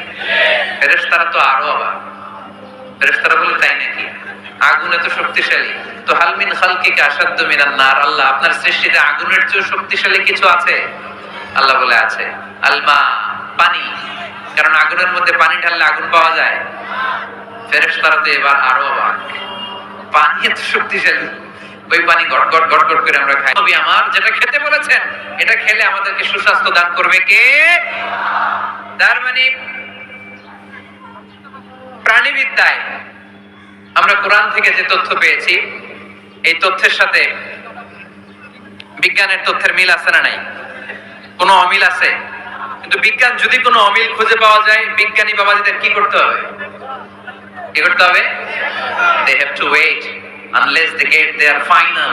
ফেরেশতারা তো আরো অবাক। ফেরেশতারা বলে, তাই নাকি? আগুন এত শক্তিশালী, তো হাল মিন খালকিকা আশাদ্দু মিনান নার। আল্লাহ আপনার সৃষ্টিতে আগুনের চেয়ে শক্তিশালী কিছু আছে? আল্লাহ বলে, আছে। আলমা, পানি, কারণ আগুনের মধ্যে পানি ঢাললে আগুন পাওয়া যায়। ফেরেশতারা তো এবার আরো অবাক, পানি এত শক্তিশালী, ওই পানি গট গট গট গট করে আমরা খাই। নবী আমার যেটা খেতে বলেছেন, এটা খেলে আমাদেরকে সুস্বাস্থ্য দান করবে কে? তার মানে প্রাণীবিদ্যায় আমরা কোরআন থেকে যে তথ্য পেয়েছি, এই তথ্যের সাথে বিজ্ঞানের তথ্যের মিল আছে না নাই? কোনো অমিল আছে? কিন্তু বিজ্ঞান যদি কোনো অমিল খুঁজে পাওয়া যায়, বিজ্ঞানী বাবাজিদের কি করতে হবে? কি করতে হবে? They have to wait unless they get their final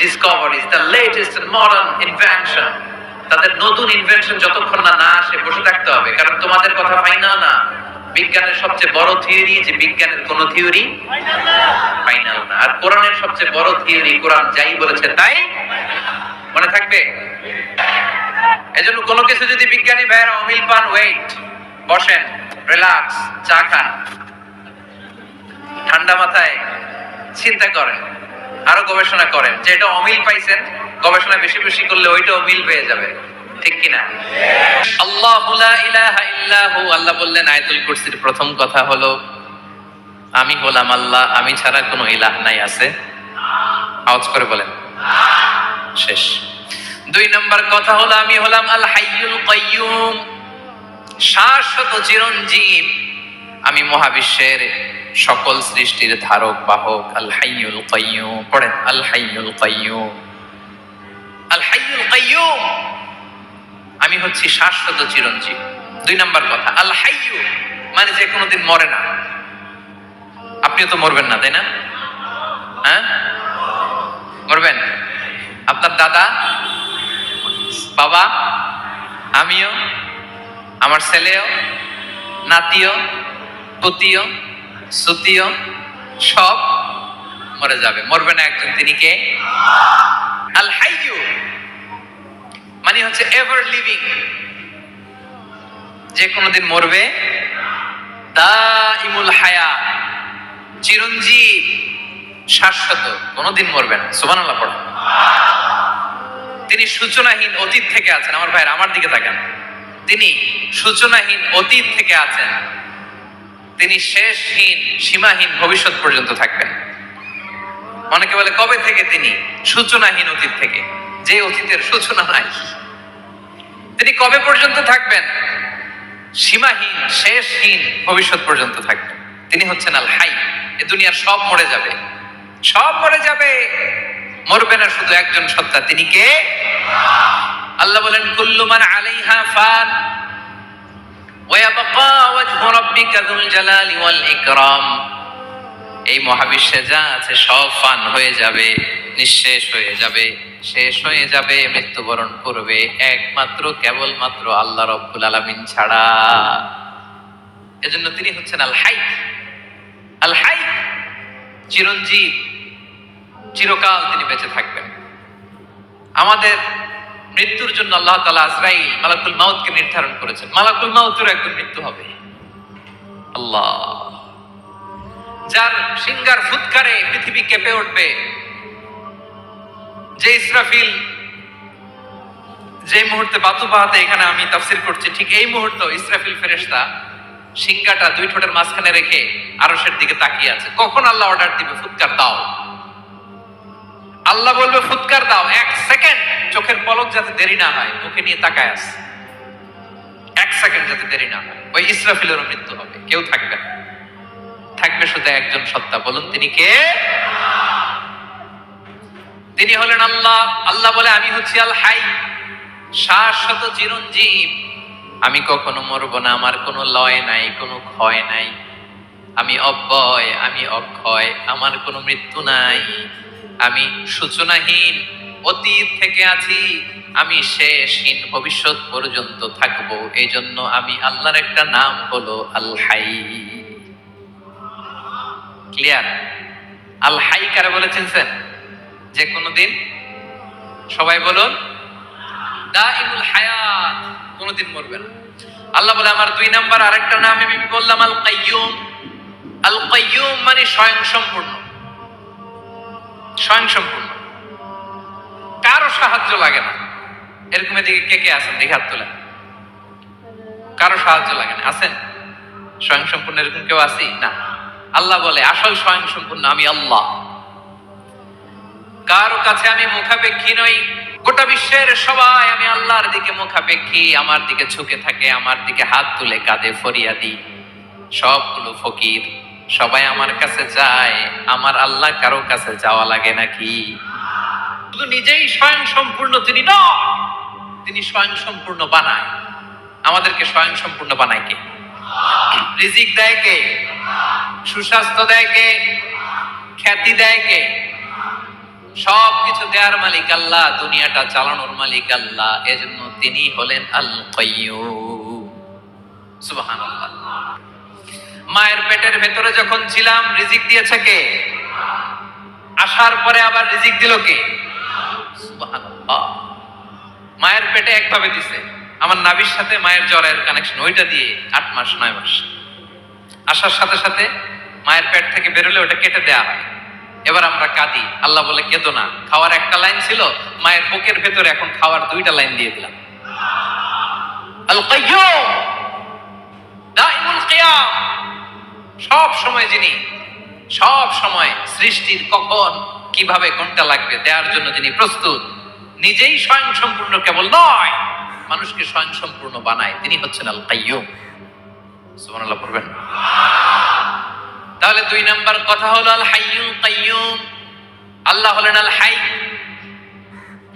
discoveries, the latest and modern invention. তাদের নতুন ইনভেনশন যতক্ষণ না আসে বসে থাকতে হবে, কারণ তোমাদের কথা ফাইনাল না। বিজ্ঞানের সবচেয়ে বড় থিওরি যে বিজ্ঞানের কোন থিওরি ফাইনাল না। আর কোরআনের সবচেয়ে বড় থিওরি, কোরআন যাই বলেছে তাই মনে থাকবে। এজন্য কোনো কিছু যদি বিজ্ঞানী ভাইয়েরা অমিল পান, ওয়েট, বসেন, রিল্যাক্স, চা খান, ঠান্ডা মাথায় চিন্তা করেন, আরো গবেষণা করেন, যে এটা অমিল পাইছেন, গবেষণা বেশি বেশি করলে ওইটা অমিল পেয়ে যাবে, ঠিক কিনা? আল্লাহু লা ইলাহা ইল্লাহু। আল্লাহ বললেন আয়াতুল কুরসির প্রথম কথা হলো আমি হলাম আল্লাহ, আমি ছাড়া কোনো ইলাহ নাই আছে? আওয়াজ করে বলেন। শেষ। 2 নম্বর কথা হলো আমি হলাম আল হাইয়ুল কাইয়ুম, শাশ্বত চিরঞ্জীব। আমি মহাবিশ্বের সকল সৃষ্টির ধারক বাহক। আল হাইয়ুল কাইয়ুম পড়েন, আল হাইয়ুল কাইয়ুম, আল হাইয়ুল কাইয়ুম। আমি হচ্ছি শাশ্বত চিরঞ্জীব। 2 নম্বর কথা, আল হাইয়ু মানে যে কোনোদিন মরে না। আপনিও তো মরবেন না, তাই না? হ্যাঁ, মরবেন। আপনার দাদা, বাবা, আমিও, আমার ছেলেও, নাতিও, পুতিও, সুতিও সব মরে যাবে। মরবে না একজন, তিনি কে? আল হাইয়ু মানে হচ্ছে এভার লিভিং, যে কোনোদিন মরবে। দাইমুল হায়াত, চিরঞ্জীব, শাশ্বত, কোনোদিন মরবে না। সুবহানাল্লাহ পড়ো। তিনি সূচনাহীন অতীত থেকে আছেন। আমার ভাইয়ের আমার দিকে তাকান। তিনি সূচনাহীন অতীত থেকে আছেন। তিনি শেষহীন সীমাহীন ভবিষ্যৎ পর্যন্ত থাকবেন। অনেকে বলে কবে থেকে? তিনি সূচনাহীন অতীত থেকে, যে অতীতের সূচনা নাই। তিনি কবে পর্যন্ত থাকবেন? সীমাহীন শেষহীন ভবিষ্যৎ পর্যন্ত থাকবেন। তিনি হচ্ছেন আল হাই। এ দুনিয়ার সব মরে যাবে, সব মরে যাবে, মরবে না শুধু একজন সত্তা। তিনি কে? আল্লাহ বলেন কুল্লু মান আলাইহা ফান ওয়া ইয়াবকা ওয়াজহু রাব্বিকা যুল জালালি ওয়াল ইকরাম। এই মহাবিশ্বে যা আছে সব ফান হয়ে যাবে, নিঃশেষ হয়ে যাবে, শেষ হয়ে যাবে, মৃত্যুবরণ করবে, একমাত্র কেবলমাত্র আল্লাহ রাব্বুল আলামিন ছাড়া। এজন্য তিনি হচ্ছেন আল হাই। আল হাই চিরঞ্জীব, চিরকাল তিনি বেঁচে থাকবেন। আমাদের মৃত্যুর জন্য আল্লাহ তাআলা আজরাইল মালাকুল মাউতকে নির্ধারণ করেছেন। মালাকুল মাউতের একদম মৃত্যু হবে। আল্লাহ, যার সিংহার ফুৎকারে পৃথিবী কেঁপে উঠবে, যে ইসরাফিল যে মুহূর্তে বাতু বাহাতে এখানে আমি তাফসীর করছি, ঠিক এই মুহূর্তে ইসরাফিল ফেরেশতা সিংহাটা 2 ঠোঁটের মাঝখানে রেখে আরশের দিকে তাকিয়ে আছে। কখন আল্লাহ অর্ডার দিবে ফুৎকার দাও, আল্লাহ বলবে ফুৎকার দাও, 1 সেকেন্ড চোখের পলক যাতে দেরি না হয়, মুখে নিয়ে তাকায় আছে, 1 সেকেন্ড যাতে দেরি না হয়। ওই ইসরাফিলেরও মৃত্যু হবে, কেউ থাকবে না, থাকবে শুধু একজন সত্তা। বলুন তিনি কে? তিনি হলেন আল্লাহ। আল্লাহ বলে আমি হচ্ছি আল হাই, শাশ্বত চিরঞ্জীব। আমি কখনো মরবো না, আমার কোনো লয় নাই, কোনো ক্ষয় নাই। আমি অব্যয়, আমি অক্ষয়, আমার কোনো মৃত্যু নাই। আমি সূচনাহীন অতীত থেকে আছি, আমি শেষহীন ভবিষ্যৎ পর্যন্ত থাকবো। এই জন্য আমি আল্লাহর একটা নাম হলো আল হাই। ক্লিয়ার? আল হাই কারে বলে চিনছেন? যে কোনোদিন, সবাই বলুন, দাইমুল হায়াত, কোনোদিন মরবে না। আল্লাহ বলে আমার 2 নাম্বার আরেকটা নাম আমি বললাম আল কাইয়ুম। আল কাইয়ুম মানে স্বয়ং সম্পূর্ণ, স্বয়ং সম্পূর্ণ, কারো সাহায্য লাগে না। এরকম এদিকে কে কে আছেন? দেখে হাত তোলেন। কারো সাহায্য লাগে না, আছেন? স্বয়ং সম্পূর্ণ এরকম কেউ আছি না? আল্লাহ বলে আসল স্বয়ং সম্পূর্ণ আমি আল্লাহ। কারো কাছে আমি মুখাপেক্ষী নই। গোটা বিশ্বের সবাই আমি আল্লাহর দিকে মুখাপেক্ষী, আমার দিকে ঝুঁকে থাকে, আমার দিকে হাত তুলে কাঁধে ফরিয়াদি। সবগুলো ফকির, সবাই আমার কাছে যায়। আমার আল্লাহ কারো কাছে যাওয়া লাগে নাকি? শুধু নিজেই স্বয়ং সম্পূর্ণ তিনি নয়, তিনি স্বয়ং সম্পূর্ণ বানায়। আমাদেরকে স্বয়ং সম্পূর্ণ বানায় কে? রিজিক দেয় কে? সুস্বাস্থ্য দেয় কে? খ্যাতি দেয় কে? সবকিছু দেওয়ার মালিক আল্লাহ, দুনিয়াটা চালানোর মালিক আল্লাহ। এজন্য তিনি হলেন আল কাইয়ুম। সুবহানাল্লাহ। মায়ের পেটের ভেতরে যখন ছিলাম রিজিক দিয়েছে কে? আসার পরে আবার রিজিক দিল কে? সুবহানাল্লাহ। মায়ের পেটে একভাবে দিছে, আমার নাভির সাথে মায়ের জ্বরের কানেকশন, ওইটা দিয়ে 8 মাস 9 মাস। আসার সাথে সাথে মায়ের পেট থেকে বেরোলে ওটা কেটে দেয়া হয়। এবার আমরা কাঁদি, আল্লাহ বলে কেঁদো না, খাওয়ার একটা লাইন ছিল, মায়ের বুকের ভেতরে এখন খাওয়ার 2টা লাইন দিয়ে দিলাম। আল কাইয়ুম, দাইমুল কিয়াম, সব সময় যিনি সব সময় সৃষ্টির কখন কিভাবে কোনটা লাগবে দেওয়ার জন্য যিনি প্রস্তুত, নিজেই স্বয়ং সম্পূর্ণ কেবল নয়, মানুষকে স্বয়ং সম্পূর্ণ বানায়, তিনি হচ্ছেন আল কাইয়ুম। সুবহানাল্লাহ পড়বেন। তাহলে 2 নাম্বার কথা হলো আল হাইয়ুল কাইয়ুম। আল্লাহ হলেন আল হাই,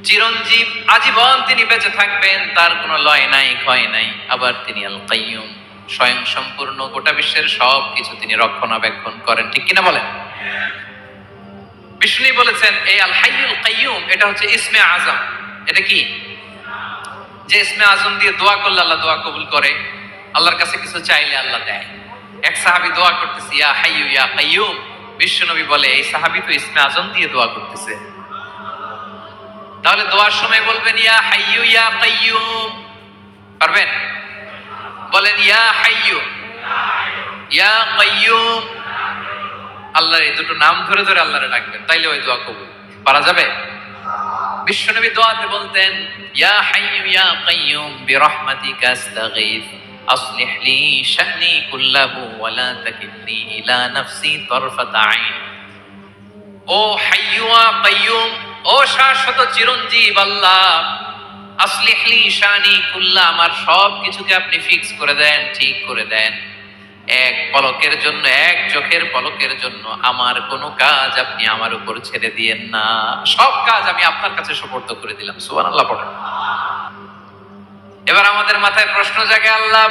চিরঞ্জীব, আজীবন তিনি বেঁচে থাকবেন, তার কোনো লয় নাই ক্ষয় নাই। আবার তিনি আল কাইয়ুম, স্বয়ং সম্পূর্ণ, গোটা বিশ্বের সব কিছু তিনি রক্ষণাবেক্ষণ করেন, ঠিক কিনা বলেন? বিষ্ণু বলেছেন এই আল হাইয়ুল কাইয়ুম এটা হচ্ছে ইসমে আজম। এটা কি? যে ইসমে আজম দিয়ে দোয়া করলে আল্লাহ দোয়া কবুল করে, আল্লাহর কাছে কিছু চাইলে আল্লাহ দেয়। এক সাহাবী দোয়া করতেছে ইয়া হাইয়ু ইয়া কাইয়ুম, বিশ্বনবী বলে এই সাহাবী তো ইসমে আজম দিয়ে দোয়া করতেছে, তাহলে দোয়ার সময় বলবেন ইয়া হাইয়ু ইয়া কাইয়ুম। পারবেন? বলেন ইয়া হাইয়ু ইয়া কাইয়ুম। আল্লাহর এই দুটো নাম ধরে ধরে আল্লাহরে ডাকবেন, তাইলে ওই দোয়া কবুল। পারা যাবে? বিশ্বনবী দোয়াতে বলতেন ইয়া হাইয়ু ইয়া কাইয়ুম বিরহমাতিকা আস্তাগীথ আসলিহ লি শা'নি কুল্লাহু ওয়া লা তাকিলনি ইলা নাফসি তারফাতা আইন। ও হাইয়ু ওয়া কাইয়ুম, ও শাশ্বত চিরঞ্জীব আল্লাহ, আসলিহ লি শা'নি কুল্লাহ, আমার সব কিছুকে আপনি ফিক্স করে দেন, ঠিক করে দেন। এক পলকের জন্য, এক চোখের পলকের জন্য আমার কোনো কাজ আপনি আমার উপর ছেড়ে দিয়েন না, সব কাজ আমি আপনার কাছে সুপর্দ করে দিলাম। সুবহানাল্লাহ পড়েন। এবার আমাদের মাথায় প্রশ্ন জাগে, আল্লাহ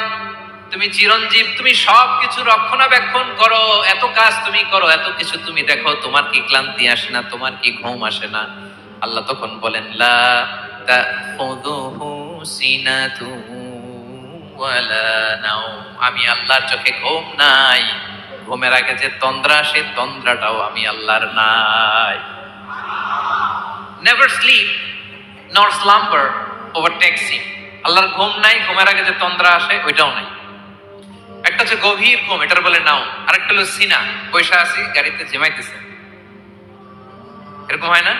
তুমি চিরঞ্জীব, তুমি সব কিছু রক্ষণাবেক্ষণ করো, এত কাজ তুমি করো, এত কিছু তুমি দেখো, তোমার কি ক্লান্তি আসে না? তোমার কি ঘুম আসে না? আল্লাহ তখন বলেন লা তাখুযুহু সিনাতু ওয়ালা নাওম, আমি আল্লাহর চোখে ঘুম নাই, ঘুমের আগে যে তন্দ্রা, সে তন্দ্রাটাও আমি আল্লাহর নাই। নেভার স্লিপ নর স্লাম্বার ওভারটেকস হিম। আল্লাহর ঘুম নাই, ঘুমের আগে যে তন্দ্রা আসে ওইটাও নাই। একটা হচ্ছে গভীর ঘুম, এটার বলে নাও, আরেকটা হলো সিনা, বৈশা আছি গাড়িতে ঝিমাইতেছে, এরকম হয় না?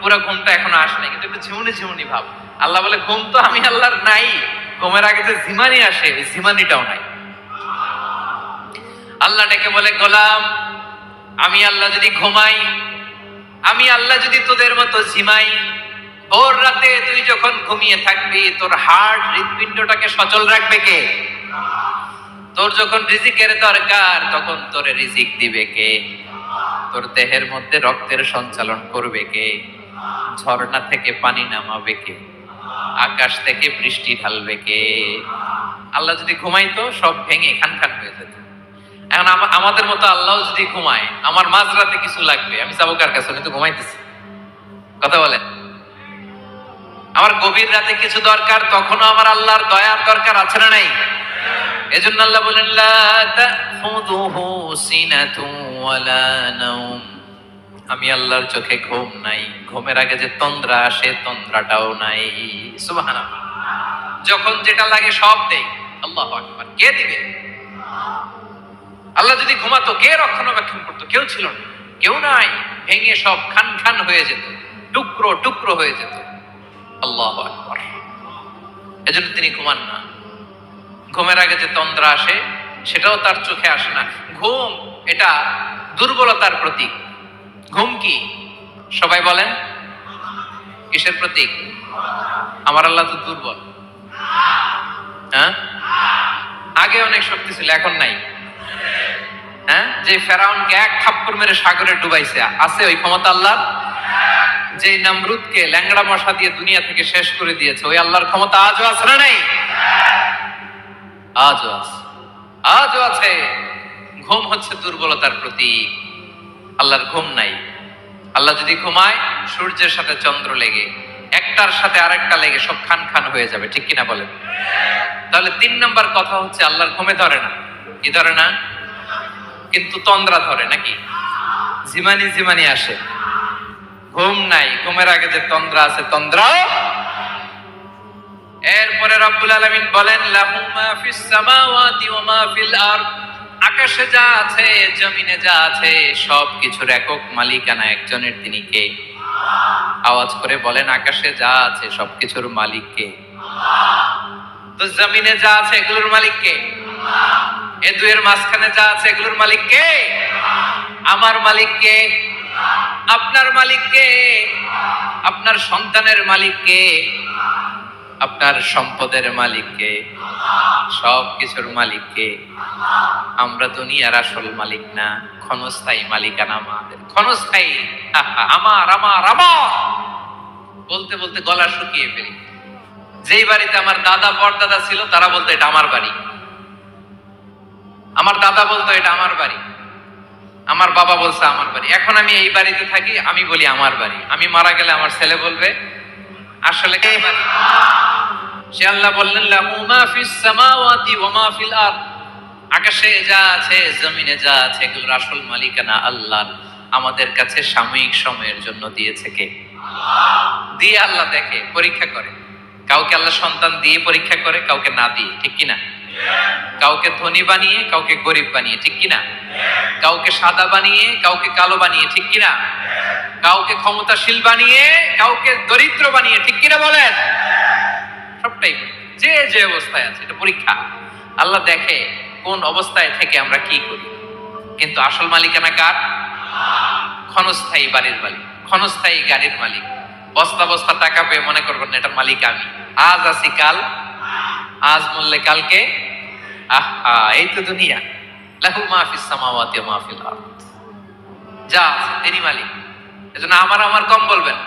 পুরো ঘুমটা এখনো আসে নাই, কিন্তু একটু ঝিমুনি ঝিমুনি ভাব। আল্লাহ বলে ঘুম তো আমি আল্লাহর নাই, ঘুমের আগে যে ঝিমানি আসে ওই ঝিমানিটাও নাই। আল্লাহ ডেকে বলে গোলাম, আমি আল্লাহ যদি ঘুমাই, আমি আল্লাহ যদি তোদের মতো ঝিমাই, ভোর রাতে তুই যখন ঘুমিয়ে থাকবি, তোর হার্ট হৃৎপিণ্ডটাকে সচল রাখবে কে? তোর যখন রিজিকের দরকার তখন তোরে রিজিক দিবে কে? তোর দেহের মধ্যে রক্তের সঞ্চালন করবে কে? ঝর্ণা থেকে পানি নামাবে কে? আকাশ থেকে বৃষ্টি ঢালবে কে? আল্লাহ যদি ঘুমাইতো সব ভেঙে খান খান হয়ে যেত। এখন আমাদের মতো আল্লাহ যদি ঘুমায়, আমার মাঝরাতে কিছু লাগবে, আমি যাবো কার কাছে? উনি তো ঘুমাইতেছে। কথা বলেন। আমার গভীর রাতে কিছু দরকার, তখনও আমার আল্লাহর দয়ার দরকার আছে না নাই? এজন্য আল্লাহ বলেন লা তাখুযুহু সিনাতু ওয়ালা নাওম, আমি আল্লাহর চোখে ঘুম নাই, ঘুমের আগে যে তন্দ্রা আসে তন্দ্রাটাও নাই। সুবহানাল্লাহ। যখন যেটা লাগে সব দেই। আল্লাহু আকবার। কে দিবে? আল্লাহ যদি ঘুমাতো, কে রক্ষণাবেক্ষণ করতো? কেউ ছিল না, কেউ নাই, ভেঙে সব খান খান হয়ে যেত, টুকরো টুকরো হয়ে যেত। আল্লাহু আকবার। এজন্য তিনি ঘুমান না। ঘুমের আগে যে তন্দ্রা আসে সেটাও তার চোখে আসে না। ঘুম এটা দুর্বলতার প্রতীক। ঘুম কি? সবাই বলেন কিসের প্রতীক? আমার আল্লাহ তো দুর্বল। হ্যাঁ, আগে অনেক শক্তি ছিল, এখন নাই। হ্যাঁ, যে ফেরাউনকে এক থাপ্পড় মেরে সাগরে ডুবাইছে, আছে ওই ক্ষমতা আল্লাহ? যে নমরুদকে ল্যাংড়া মশা দিয়ে দুনিয়া থেকে শেষ করে দিয়েছে, ওই আল্লাহর ক্ষমতা আজও আছে না নাই? আজও আছে, আজও আছে। ঘুম হচ্ছে দুর্বলতার প্রতীক। আল্লাহর ঘুম নাই। আল্লাহ যদি ঘুমায়, সূর্যের সাথে চন্দ্র লেগে, একটার সাথে আরেকটা লেগে সব খান খান হয়ে যাবে, ঠিক কিনা বলেন? তাহলে 3 নম্বর কথা হচ্ছে আল্লাহর ঘুমে ধরে না। কি ধরে না? কিন্তু তন্দ্রা ধরে নাকি? ঝিমানি ঝিমানি আসে। ঘুম নাই, ঘুমের আগে যে তন্দ্রা আছে তন্দ্রাও। এরপরে রব্বুল আলামিন বলেন লাহু মা ফিস সামাওয়াতি ওয়া মা ফিল আরদ, আকাশে যা আছে জমিনে যা আছে সব কিছুর একক মালিকানা একজনের, তিনি কে? আওয়াজ করে বলেন আকাশে যা আছে সবকিছুর মালিক কে? তো জমিনে যা আছে এগুলোর মালিক কে? এ দুয়ের মাঝখানে যা আছে এগুলোর মালিক কে? আমার মালিক কে? আপনার মালিক কে? আপনার সন্তানের মালিক কে? আপনার সম্পদের মালিক কে? সব কিছুর মালিক কে? আমরা দুনিয়ার আসল মালিক না, ক্ষণস্থায়ী মালিকানা আমাদের। ক্ষণস্থায়ী আমার আমার আমার বলতে বলতে গলা শুকিয়ে ফেলি। যেই বাড়িতে আমার দাদা পরদাদা ছিল তারা বলতো এটা আমার বাড়ি, আমার দাদা বলতো এটা আমার বাড়ি, আমার বাবা বলছে আমার বাড়ি। এখন আমি এই বাড়িতে থাকি, আমি বলি আমার বাড়ি। আমি মারা গেলে আমার ছেলে বলবে আসলে কে বাড়ি? সে আল্লাহ বললেন লাহু মা ফিস সামাওয়াতি ওয়া মা ফিল আরদ, আকাশে যা আছে জমিনে যা আছে এগুলোর আসল মালিকানা আল্লাহর। আমাদের কাছে সাময়িক সময়ের জন্য দিয়েছে কে? দিয়ে আল্লাহ দেখে, পরীক্ষা করে। কাউকে আল্লাহ সন্তান দিয়ে পরীক্ষা করে, কাউকে না দিয়ে, ঠিক কিনা? কাউকে ধনী বানিয়ে, কাউকে গরিব বানিয়ে, ঠিক কিনা? কাউকে সাদা বানিয়ে, কাউকে কালো বানিয়ে, ঠিক কিনা? কাউকে ক্ষমতাশীল বানিয়ে, কাউকে দরিদ্র বানিয়ে, ঠিক কিনা বলেন? সবটাই যে যে অবস্থায় আছে এটা পরীক্ষা। আল্লাহ দেখে কোন অবস্থায় থেকে আমরা কি করি। কিন্তু আসল মালিকানা কার? ক্ষণস্থায়ী বাড়ির মালিক, ক্ষণস্থায়ী গাড়ির মালিক। বস্তা বস্তা টাকা পেয়ে মনে করবেন এটা মালিক আমি। আজ আছি কাল, আজ মরলে কালকে। আহা, এই তো দুনিয়া। লাহু মা ফিস সামাওয়াতি ওয়া মা ফিল আরদ, যা আছে তিনি মালিক। এজন্য আমার আমার কম বলবেন।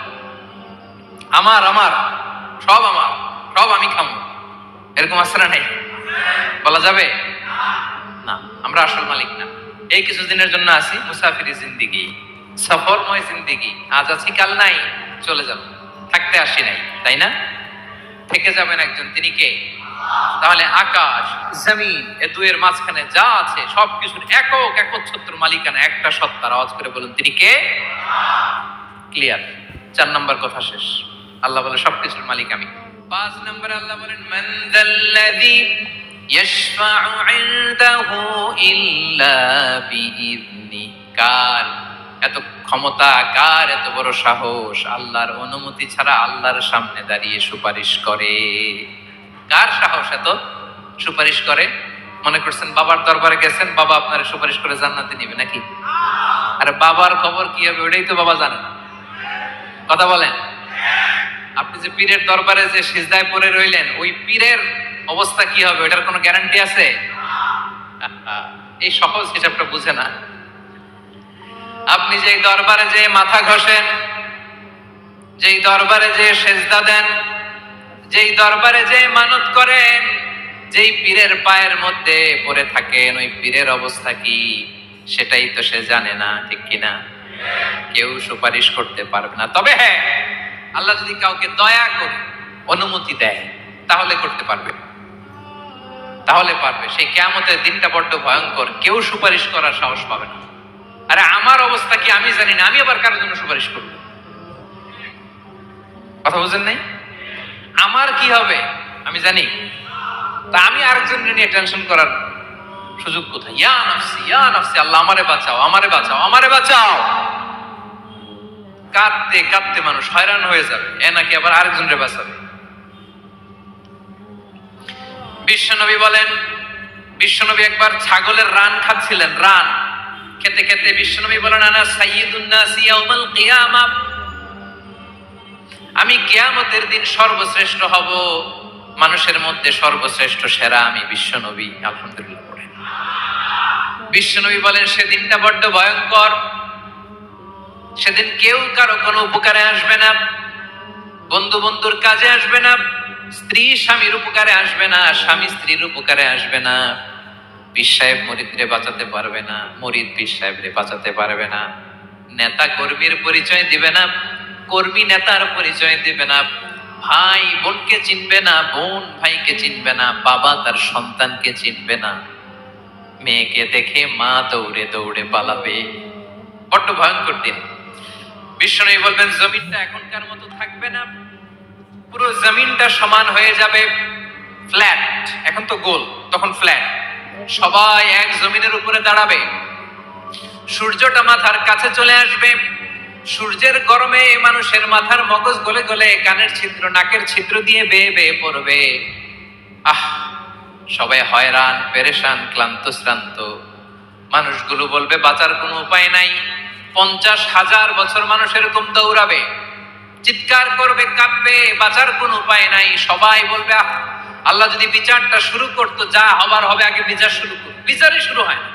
আমার আমার সব আমার, সব আমি খাবো, এরকম আসরা নাই, বলা যাবে না। আমরা আসল মালিক না। এই কিছুদিনের জন্য আছি, মুসাফিরি জিন্দিগি, সফরময় জিন্দিগি। আজ আছি কাল নাই, চলে যাব। থাকতে আসি নাই, তাই না? থেকে যাবেন একজন, তিনি কে? তাহলে আকাশ জমিন এ দুয়ের মাঝখানে যা আছে সবকিছুর একক একচ্ছত্র মালিকানা একটা সত্তার। আওয়াজ করে বলুন তিনি কে? ক্লিয়ার। 4 নম্বর কথা শেষ। আল্লাহ বলে সবকিছুর মালিক আমি। 5 নম্বরে আল্লাহ বলেন মান যাল্লাযী ইয়াশফা'ু 'ইনদাহু ইল্লা বিইذনি। কার এত ক্ষমতা, কার এত বড় সাহস আল্লাহর অনুমতি ছাড়া আল্লাহর সামনে দাঁড়িয়ে সুপারিশ করে? কার সাহস এত সুপারিশ করে? মনে করছেন বাবার দরবারে গেছেন, বাবা আপনার সুপারিশ করে জান্নাতে নিবে নাকি? আরে বাবার খবর কি হবে ওটাই তো বাবা জানে না। কথা বলেন। আপনি যে পীরের দরবারে যে সিজদায় পড়ে রইলেন, ওই পীরের অবস্থা কি হবে ওটার কোনো গ্যারান্টি আছে? এই সহজ হিসাবটা বুঝে না। আপনি যেই দরবারে যে মাথা ঘষেন, যেই দরবারে যে সেজদা দেন, যেই দরবারে যে মানত করেন, যেই পীরের পায়ের মধ্যে পড়ে থাকেন, ওই পীরের অবস্থা কি সেটাই তো সে জানে না, ঠিক কিনা? কেউ সুপারিশ করতে পারবে না। তবে হ্যাঁ, আল্লাহ যদি কাউকে দয়া করে অনুমতি দেয় তাহলে করতে পারবে, তাহলে পারবে। সেই কিয়ামতের দিনটা বড্ড ভয়ঙ্কর, কেউ সুপারিশ করার সাহস পাবে না। আরে আমার অবস্থা কি আমি জানি না, আমি আবার কারোর জন্য সুপারিশ করব? কথা বুঝেন নাই? আমার কি হবে আমি জানি, তা আমি আরেকজনের নিয়ে টেনশন করার সুযোগ কোথায়? ইয়া নাফসি ইয়া নাফসি, আল্লাহ আমারে বাঁচাও, আমারে বাঁচাও, আমারে বাঁচাও। কাঁদতে কাঁদতে মানুষ হয়রান হয়ে যাবে, এ নাকি আবার আরেকজনের বাঁচাবে। বিশ্বনবী বলেন, বিশ্বনবী একবার ছাগলের রান খাচ্ছিলেন। রান খেতে খেতে বিশ্বনবী বলেন আনা সাইয়্যিদুন নাস ইয়াউমাল কিয়ামা, আমি কিয়ামতের দিন সর্বশ্রেষ্ঠ হব, মানুষের মধ্যে সর্বশ্রেষ্ঠ সেরা আমি বিশ্বনবী। আলহামদুলিল্লাহ পড়েন। বিশ্বনবী বলেন সেদিনটা বড্ড ভয়ঙ্কর। সেদিন কেউ কারো কোনো উপকারে আসবে না, বন্ধু বন্ধুর কাজে আসবে না, স্ত্রী স্বামীর উপকারে আসবে না, স্বামী স্ত্রীর উপকারে আসবে না, পীর সাহেব মুরিদরে বাঁচাতে পারবে না, মুরিদ পীর সাহেবরে বাঁচাতে পারবে না, নেতা কর্মীর পরিচয় দিবে না, কর্মী নেতার পরিচয় দিবে না, ভাই বোনকে চিনবে না, বোন ভাইকে চিনবে না, বাবা তার সন্তানকে চিনবে না, মেয়েকে দেখে মা দৌড়ে দৌড়ে পালাবে। বড্ড ভয়ঙ্কর দিন। বিশ্বনবী বলবেন জমিনটা এখনকার মতো থাকবে না, পুরো জমিনটা সমান হয়ে যাবে, ফ্ল্যাট। এখন তো গোল, তখন ফ্ল্যাট। সবাই এক জমিনের উপরে দাঁড়াবে, সূর্যটা মাথার কাছে চলে আসবে, সূর্যের গরমে মানুষের মাথার মগজ গলে গলে কানের ছিদ্র নাকের ছিদ্র দিয়ে বেয়ে বেয়ে পড়বে। আহ, সবাই হয়রান পেরেশান ক্লান্ত শ্রান্ত, মানুষগুলো বলবে বাঁচার কোনো উপায় নাই। 50,000 বছর মানুষ এরকম দৌড়াবে, চিৎকার করবে, কাঁপবে, বাঁচার কোনো উপায় নাই। সবাই বলবে আহ, আল্লাহ যদি বিচারটা শুরু করতো, যা হবার হবে, আগে বিচার শুরু করতো। বিচারই শুরু হয় না।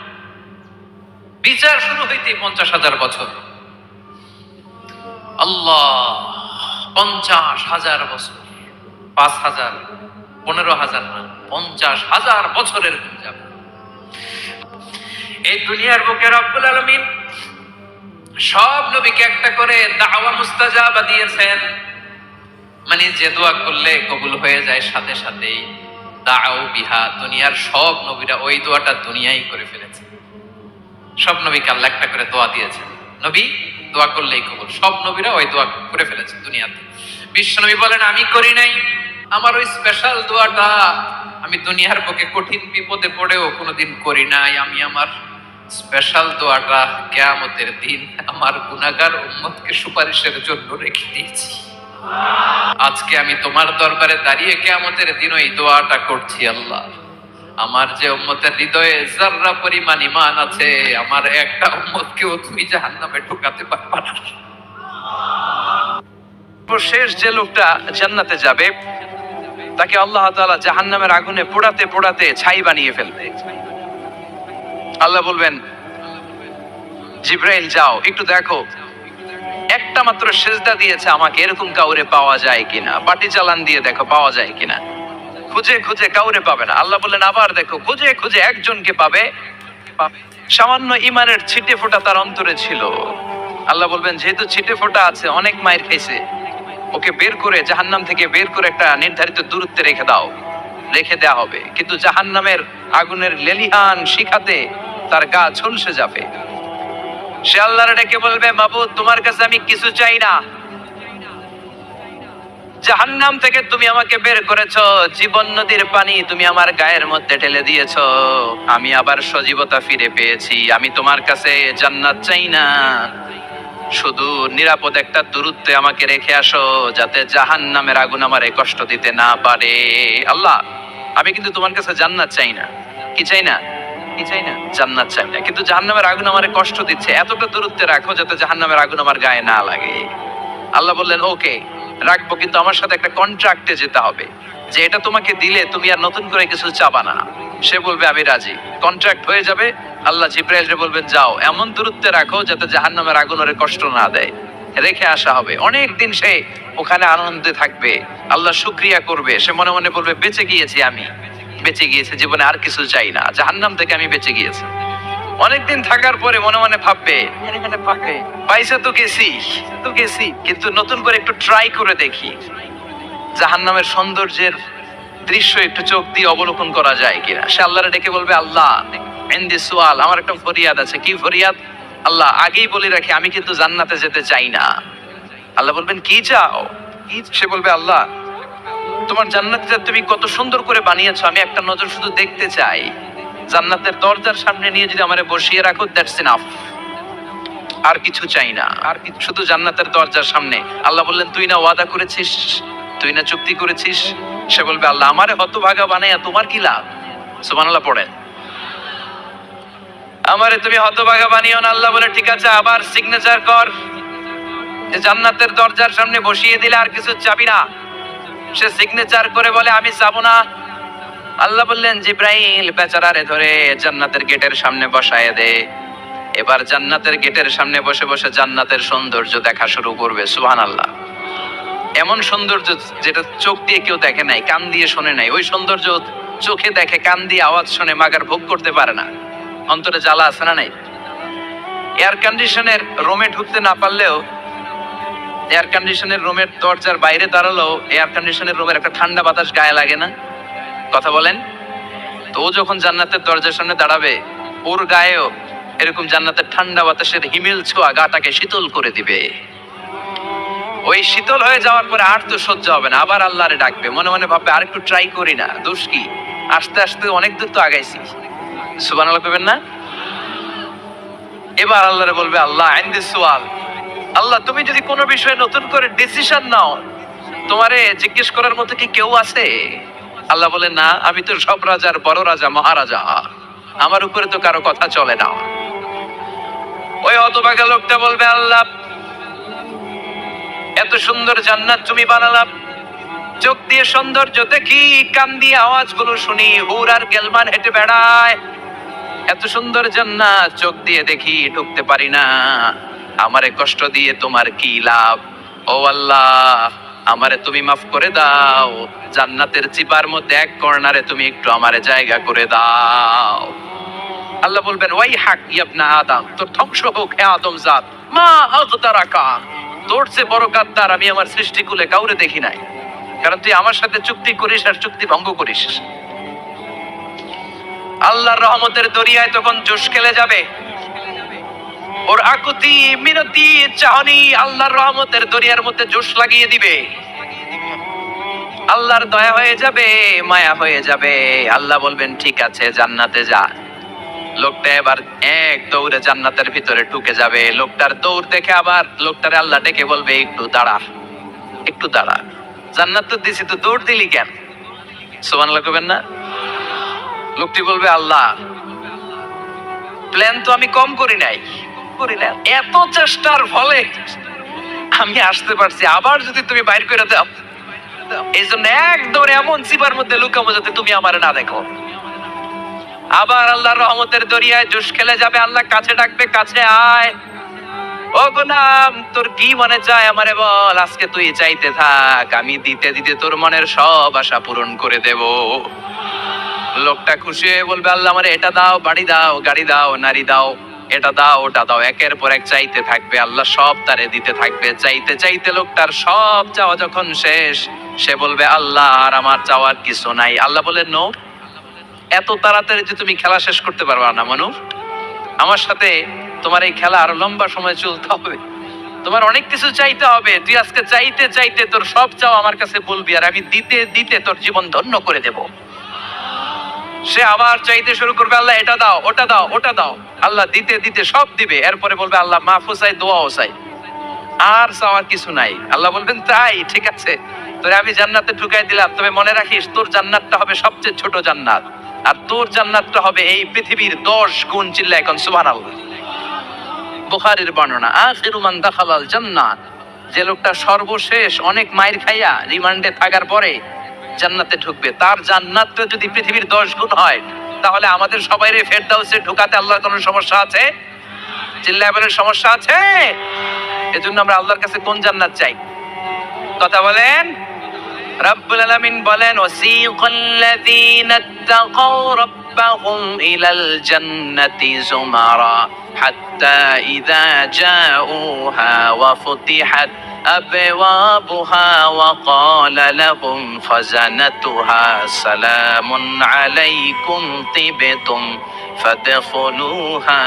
বিচার শুরু হইতে 50,000 বছর। আল্লাহ 50,000 বছর, 5,000, 15,000 না, 50,000 বছরের যাবে। এই দুনিয়ার বুকে রব্বুল আলামিন সব নবীকে একটা করে দাওয়া মুস্তাজাবা দিয়েছেন, মানে যে দোয়া করলে কবুল হয়ে যায় সাথে সাথেই। দাও বিহা, দুনিয়ার সব নবীরা ওই দোয়াটা দুনিয়ায় করে ফেলেছে। সব নবীকে আল্লাহ একটা করে দোয়া দিয়েছেন, নবী দোয়া করলেই কবুল। সব নবীরা ওই দোয়া করে ফেলেছে দুনিয়াতে। বিশ্ব নবী বলেন আমি করি নাই, আমার ওই স্পেশাল দোয়াটা আমি দুনিয়ার বুকে কঠিন বিপদে পড়েও কোনোদিন করি নাই। আমি আমার স্পেশাল দোয়াটা কিয়ামতের দিন আমার গুনাহগার উম্মতকে সুপারিশের জন্য রেখে দিয়েছি। আজকে আমি তোমার দরবারে দাঁড়িয়ে কিয়ামতের দিন ওই দোয়াটা করছি। আল্লাহ, আমার যে উম্মতের হৃদয়ে যাররা পরিমাণ ঈমান আছে, আমার একটা উম্মতকেও তুমি জাহান্নামে ঢোকাতে পারবা না। শেষ যে লোকটা জান্নাতে যাবে, তাকে আল্লাহ তাআলা জাহান্নামের আগুনে পোড়াতে পোড়াতে ছাই বানিয়ে ফেলবে। আল্লাহ বলবেন জিবরাইল যাও একটু দেখো, একটা মাত্র সেজদা দিয়েছে আমাকে, এরকম কাউরে পাওয়া যায় কিনা। বাটি চালান দিয়ে দেখো পাওয়া যায় কিনা। খুঁজে খুঁজে কাউরে পাবে না। আল্লাহ বললেন আবার দেখো, খুঁজে খুঁজে একজনকে পাবে। সামান্য ইমানের ছিটে ফোঁটা তার অন্তরে ছিল। আল্লাহ বলবেন যেহেতু ছিটে ফোঁটা আছে, অনেক মায়ের খাইছে, ওকে বের করে জাহান্নাম থেকে বের করে একটা নির্ধারিত দূরত্বে রেখে দাও। রেখে দেওয়া হবে, কিন্তু জাহান্নামের আগুনের লেলিহান শিখাতে তার গা ঝলসে যাবে। সে আল্লাহর ডেকে বলবে মাবুদ, তোমার কাছে আমি কিছু চাই না। জাহান্নাম থেকে তুমি আমাকে বের করেছো, জীবন নদীর পানি তুমি আমার গায়ের মধ্যে ঢেলে দিয়েছো, আমি আবার সজীবতা ফিরে পেয়েছি। আমি তোমার কাছে জান্নাত চাই না, শুধু নিরাপদ একটা দূরত্বে আমাকে রেখে আসো, যাতে জাহান্নামের আগুন আমারে কষ্ট দিতে না পারে। আল্লাহ, আমি কিন্তু তোমার কাছে জান্নাত চাই না। কি চাই না? কি চাই না? জান্নাত চাই না, কিন্তু জাহান্নামের আগুন আমারে কষ্ট দিচ্ছে, এতটা দূরত্বে রাখো যাতে জাহান্নামের আগুন আমার গায়ে না লাগে। আল্লাহ বললেন ওকে রাখবো, কিন্তু আমার সাথে একটা কন্ট্রাক্টে যেতে হবে, যে এটা তোমাকে দিলে তুমি আর নতুন করে কিছু চাবা না। সে বলবে আমি রাজি, কন্ট্রাক্ট হয়ে যাবে। আল্লাহ জিব্রাইলকে বলবেন যাও, এমন দূরত্বে রাখো যাতে জাহান্নামের আগুন ওরে কষ্ট না দেয়। রেখে আসা হবে। অনেক দিন সে ওখানে আনন্দে থাকবে, আল্লাহ শুকরিয়া করবে। সে মনে মনে বলবে বেঁচে গিয়েছি, আমি বেঁচে গিয়েছি, জীবনে আর কিছু চাই না, জাহান্নাম থেকে আমি বেঁচে গিয়েছি। অনেকদিন থাকার পরে মনে মনে ভাববে পয়সা তো গেছি, কিন্তু নতুন করে একটু ট্রাই করে দেখি, জাহান্নামের সৌন্দর্যের দৃশ্য একটু চোখ দিয়ে অবলোকন করা যায় কিনা। সে আল্লাহরে ডেকে বলবে আল্লাহ ইনদি সুআল, আমার একটা ফরিয়াদ আছে। কি ফরিয়াদ? আল্লাহ আগেই বলে রাখি, আমি কিন্তু জান্নাতে যেতে চাই না। আল্লাহ বলবেন কি চাও? সে বলবে আল্লাহ তোমার জান্নাতটা তুমি কত সুন্দর করে বানিয়েছো, আমি একটা নজর শুধু দেখতে চাই। জান্নাতের দরজার সামনে নিয়ে যদি আমারে বসিয়ে রাখো, দ্যাটস ইনাফ, আর কিছু চাই না। আর শুধু জান্নাতের দরজার সামনে। আল্লাহ বললেন তুই না ওয়াদা করেছিস, তুই না চুক্তি করেছিস। সে বলবে আল্লাহ আমারে হতভাগা বানাইয়া তোমার কি লাভ? সুবহানাল্লাহ পড়েন। আমারে তুমি হতভাগা বানিও না। আল্লাহ বলে ঠিক আছে, আবার সিগনেচার কর যে জান্নাতের দরজার সামনে বসিয়ে দিলে আর কিছু চাবি না। সে সিগনেচার করে বলে আমি চাবো না। আল্লাহ বললেন জিব্রাইল বেচারারে ধরে জান্নাতের গেটের সামনে বসায় দে। এবার জান্নাতের গেটের সামনে বসে বসে জান্নাতের সৌন্দর্য দেখা শুরু করবে। সুবহানাল্লাহ। এমন সৌন্দর্য যেটা চোখ দিয়ে কেউ দেখে নাই, কান দিয়ে শোনে নাই। ওই সৌন্দর্য চোখে দেখে, কান দিয়ে আওয়াজ শুনে মাগার ভোগ করতে পারে না। অন্তরে জ্বালা আছে না নাই? এয়ার কন্ডিশনের রুমে ঢুকতে না পারলেও, এয়ার কন্ডিশনের রুমের দরজার বাইরে দাঁড়ালেও এয়ার কন্ডিশনের রুমের একটা ঠান্ডা বাতাস গায়ে লাগে না? কথা বলেন তো। ও যখন জান্নাতের দরজার সামনে দাঁড়াবে, ওর গায়েও এরকম জান্নাতের ঠান্ডা বাতাসের হিমেল ছোঁয়া গাটাকে শীতল করে দিবে। ওই শীতল হয়ে যাওয়ার পরে আর তো সহ্য হবে না, আবার আল্লাহরে ডাকবে। মনে মনে ভাববে আর একটু ট্রাই করি না, দোষ কি, আস্তে আস্তে অনেক দূর তো আগাইছি। সুবহানাল্লাহ কইবেন না? এবার আল্লাহরে বলবে আল্লাহ ইনদি সুআল, আল্লাহ তুমি যদি কোনো বিষয়ে নতুন করে ডিসিশন নাও, তোমারে জিজ্ঞেস করার মতো কি কেউ আছে? আল্লাহ বলে না, আমি তো সব রাজার বড় রাজা, মহারাজা। আমার উপরে তো কারো কথা চলে না। ওই হতভাগা লোকটা বলবে, আল্লাহ এত সুন্দর জান্নাত তুমি বানালাম, চোখ দিয়ে সৌন্দর্য দেখি, কান দিয়ে আওয়াজগুলো শুনি, হুর আর গেলমান হেঁটে বেড়ায়, এত সুন্দর জান্নাত চোখ দিয়ে দেখি, ঢুকতে পারি না, আমারে কষ্ট দিয়ে তোমার কি লাভ? ও আল্লাহ, আমারে তুমি মাফ করে দাও, জান্নাতের চিপার মধ্যে এক কর্নারে তুমি একটু আমারে জায়গা করে দাও। আল্লাহ বলবেন, ওয়াই হাক ইবনা আদম, তোর ধ্বংস হোক হে আদম জাত, মা আগদারাকা, তোর চেয়ে বড় গাদ্দার আমি আমার সৃষ্টিকুলে কাউরে দেখি নাই, কারণ তুই আমার সাথে চুক্তি করিস আর চুক্তি ভঙ্গ করিস। আল্লাহর রহমতের দরিয়ায় তখন জোশ খেলে যাবে, ওর আকুতি মিনতি চাহনি আল্লাহর রহমতের দরিয়ার মধ্যে জোশ লাগিয়ে দিবে, আল্লাহর দয়া হয়ে যাবে, মায়া হয়ে যাবে। আল্লাহ বলবেন, ঠিক আছে জান্নাতে যা। লোকটা এবার এক দৌড়ে জান্নাতের ভিতরে ঢুকে যাবে। লোকটার দৌড় দেখে আবার লোকটারে আল্লাহ ডেকে বলবে, একটু দাঁড়া, একটু দাঁড়া, জান্নাত তো দিছি, তো দৌড় দিলি কেন? সুবহানাল্লাহ কইবেন না? লোকটি বলবে, আল্লাহ প্ল্যান তো আমি কম করি নাই, এত চেষ্টার ফলে আমি আসতে পারছি, আবার যদি তুমি বাইর করে দাও, এই জন্য এক দৌড়ে এমন চিপার মধ্যে লুকাবো যাতে তুমি আমার না দেখো। আবার আল্লাহর রহমতের দরিয়ায় জোশ খেলে যাবে, আল্লাহ কাছে ডাকবে, কাছে আয়, ও গোলাম তোর কি মনে চায় আমারে বল, আজকে তুই চাইতে থাক, আমি দিতে দিতে তোর মনের সব আশা পূরণ করে দেব। লোকটা খুশি হয়ে বলবে, আল্লাহ আমারে এটা দাও, বাড়ি দাও, গাড়ি দাও, নারী দাও, এটা দাও, ওটা দাও, একের পর এক চাইতে থাকবে, আল্লাহ সব তারে দিতে থাকবে। চাইতে চাইতে লোকটার সব চাওয়া যখন শেষ, সে বলবে, আল্লাহ আর আমার চাওয়ার কিছু নাই। আল্লাহ বলেন, নো, এত তাড়াতাড়ি যে তুমি খেলা শেষ করতে পারবা না মানুষ, আমার সাথে তোমার এই খেলা আরো লম্বা সময় চলতে হবে, তোমার অনেক কিছু চাইতে হবে। তুই আজকে চাইতে চাইতে তোর সব চাও আমার কাছে বলবি, আর আমি দিতে দিতে তোর জীবন ধন্য করে দেব। সে আবার চাইতে শুরু করবে, আল্লাহ এটা দাও, ওটা দাও, ওটা দাও, আল্লাহ দিতে দিতে সব দিবে। এরপরে বলবে, আল্লাহ মাফও চাই, দোয়াও চাই, আর চাওয়ার কিছু নাই। আল্লাহ বলবেন, তাই ঠিক আছে, তোরে আমি জান্নাতে ঢুকাই দিলাম, তবে মনে রাখিস তোর জান্নাতটা হবে সবচেয়ে ছোট জান্নাত, আর তোর জান্নাতটা হবে এই পৃথিবীর 10 গুণ। চিল্লা এখন সুবহানাল্লাহ। বুখারীর বর্ণনা, আখিরু মান দাখালাল জান্নাত, যে লোকটা সর্বশেষ অনেক মাইর খাইয়া রিমান্ডে থাকার পরে জান্নাতে ঢুকবে, তার জান্নাতটা যদি পৃথিবীর 10 গুণ হয়, তাহলে আমাদের সবাইরে ফেরদাউসে ঢুকাতে আল্লাহর কোনো সমস্যা আছে? চিল্লায় বলেন, সমস্যা আছে? এজন্য আমরা আল্লাহর কাছে কোন জান্নাত চাই? কথা বলেন। রব্বুল আলামিন বলেন, ওয়াসিকাল্লাযীনা ইত্তাকাউ রাব্বাহুম ইলাল জান্নাতি যুমারা হাত্তা ইযা জাউহা ওয়া ফুতিহাত أبوابها وقال لهم خزنتها سلام عليكم طبتم فادخلوها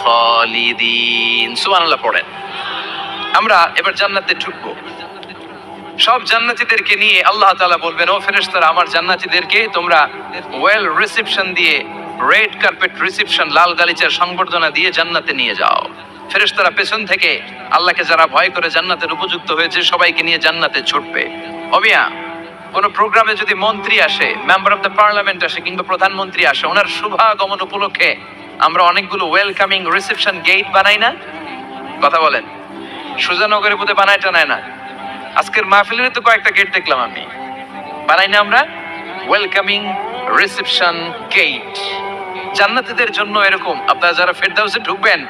خالدين। সুবহানাল্লাহ পড়েন। আমরা এবার জান্নাতে ঢুকবো, সব জান্নাতীদেরকে নিয়ে আল্লাহ তাআলা বলবেন, ও ফেরেশতারা, আমার জান্নাতীদেরকে তোমরা ওয়েল রিসেপশন দিয়ে, রেড কার্পেট রিসেপশন, লাল গালিচার সংবর্ধনা দিয়ে জান্নাতে নিয়ে যাও। ফেরেশতারা পেছন থেকে আল্লাহকে যারা ভয় করে জান্নাতের উপযুক্ত হয়েছে সবাইকে নিয়ে জান্নাতে ছুটবে। অমিয়া, কোন প্রোগ্রামে যদি মন্ত্রী আসে, মেম্বার অফ দ্য পার্লামেন্ট আসে, কিংবা প্রধানমন্ত্রী আসে, ওনার শুভাগমন উপলক্ষে আমরা অনেকগুলো ওয়েলকামিং রিসেপশন গেট বানাই না? কথা বলেন। সুজানগরের মধ্যে বানায় টানায় না? আজকের মাহফিলের তো কয়েকটা গেট দেখলাম আমি, বানাই না আমরা? Welcoming reception gate. জান্নাতীদের জন্য এরকম, আপনারা যারা ফেরদাউসে ঢুকবেন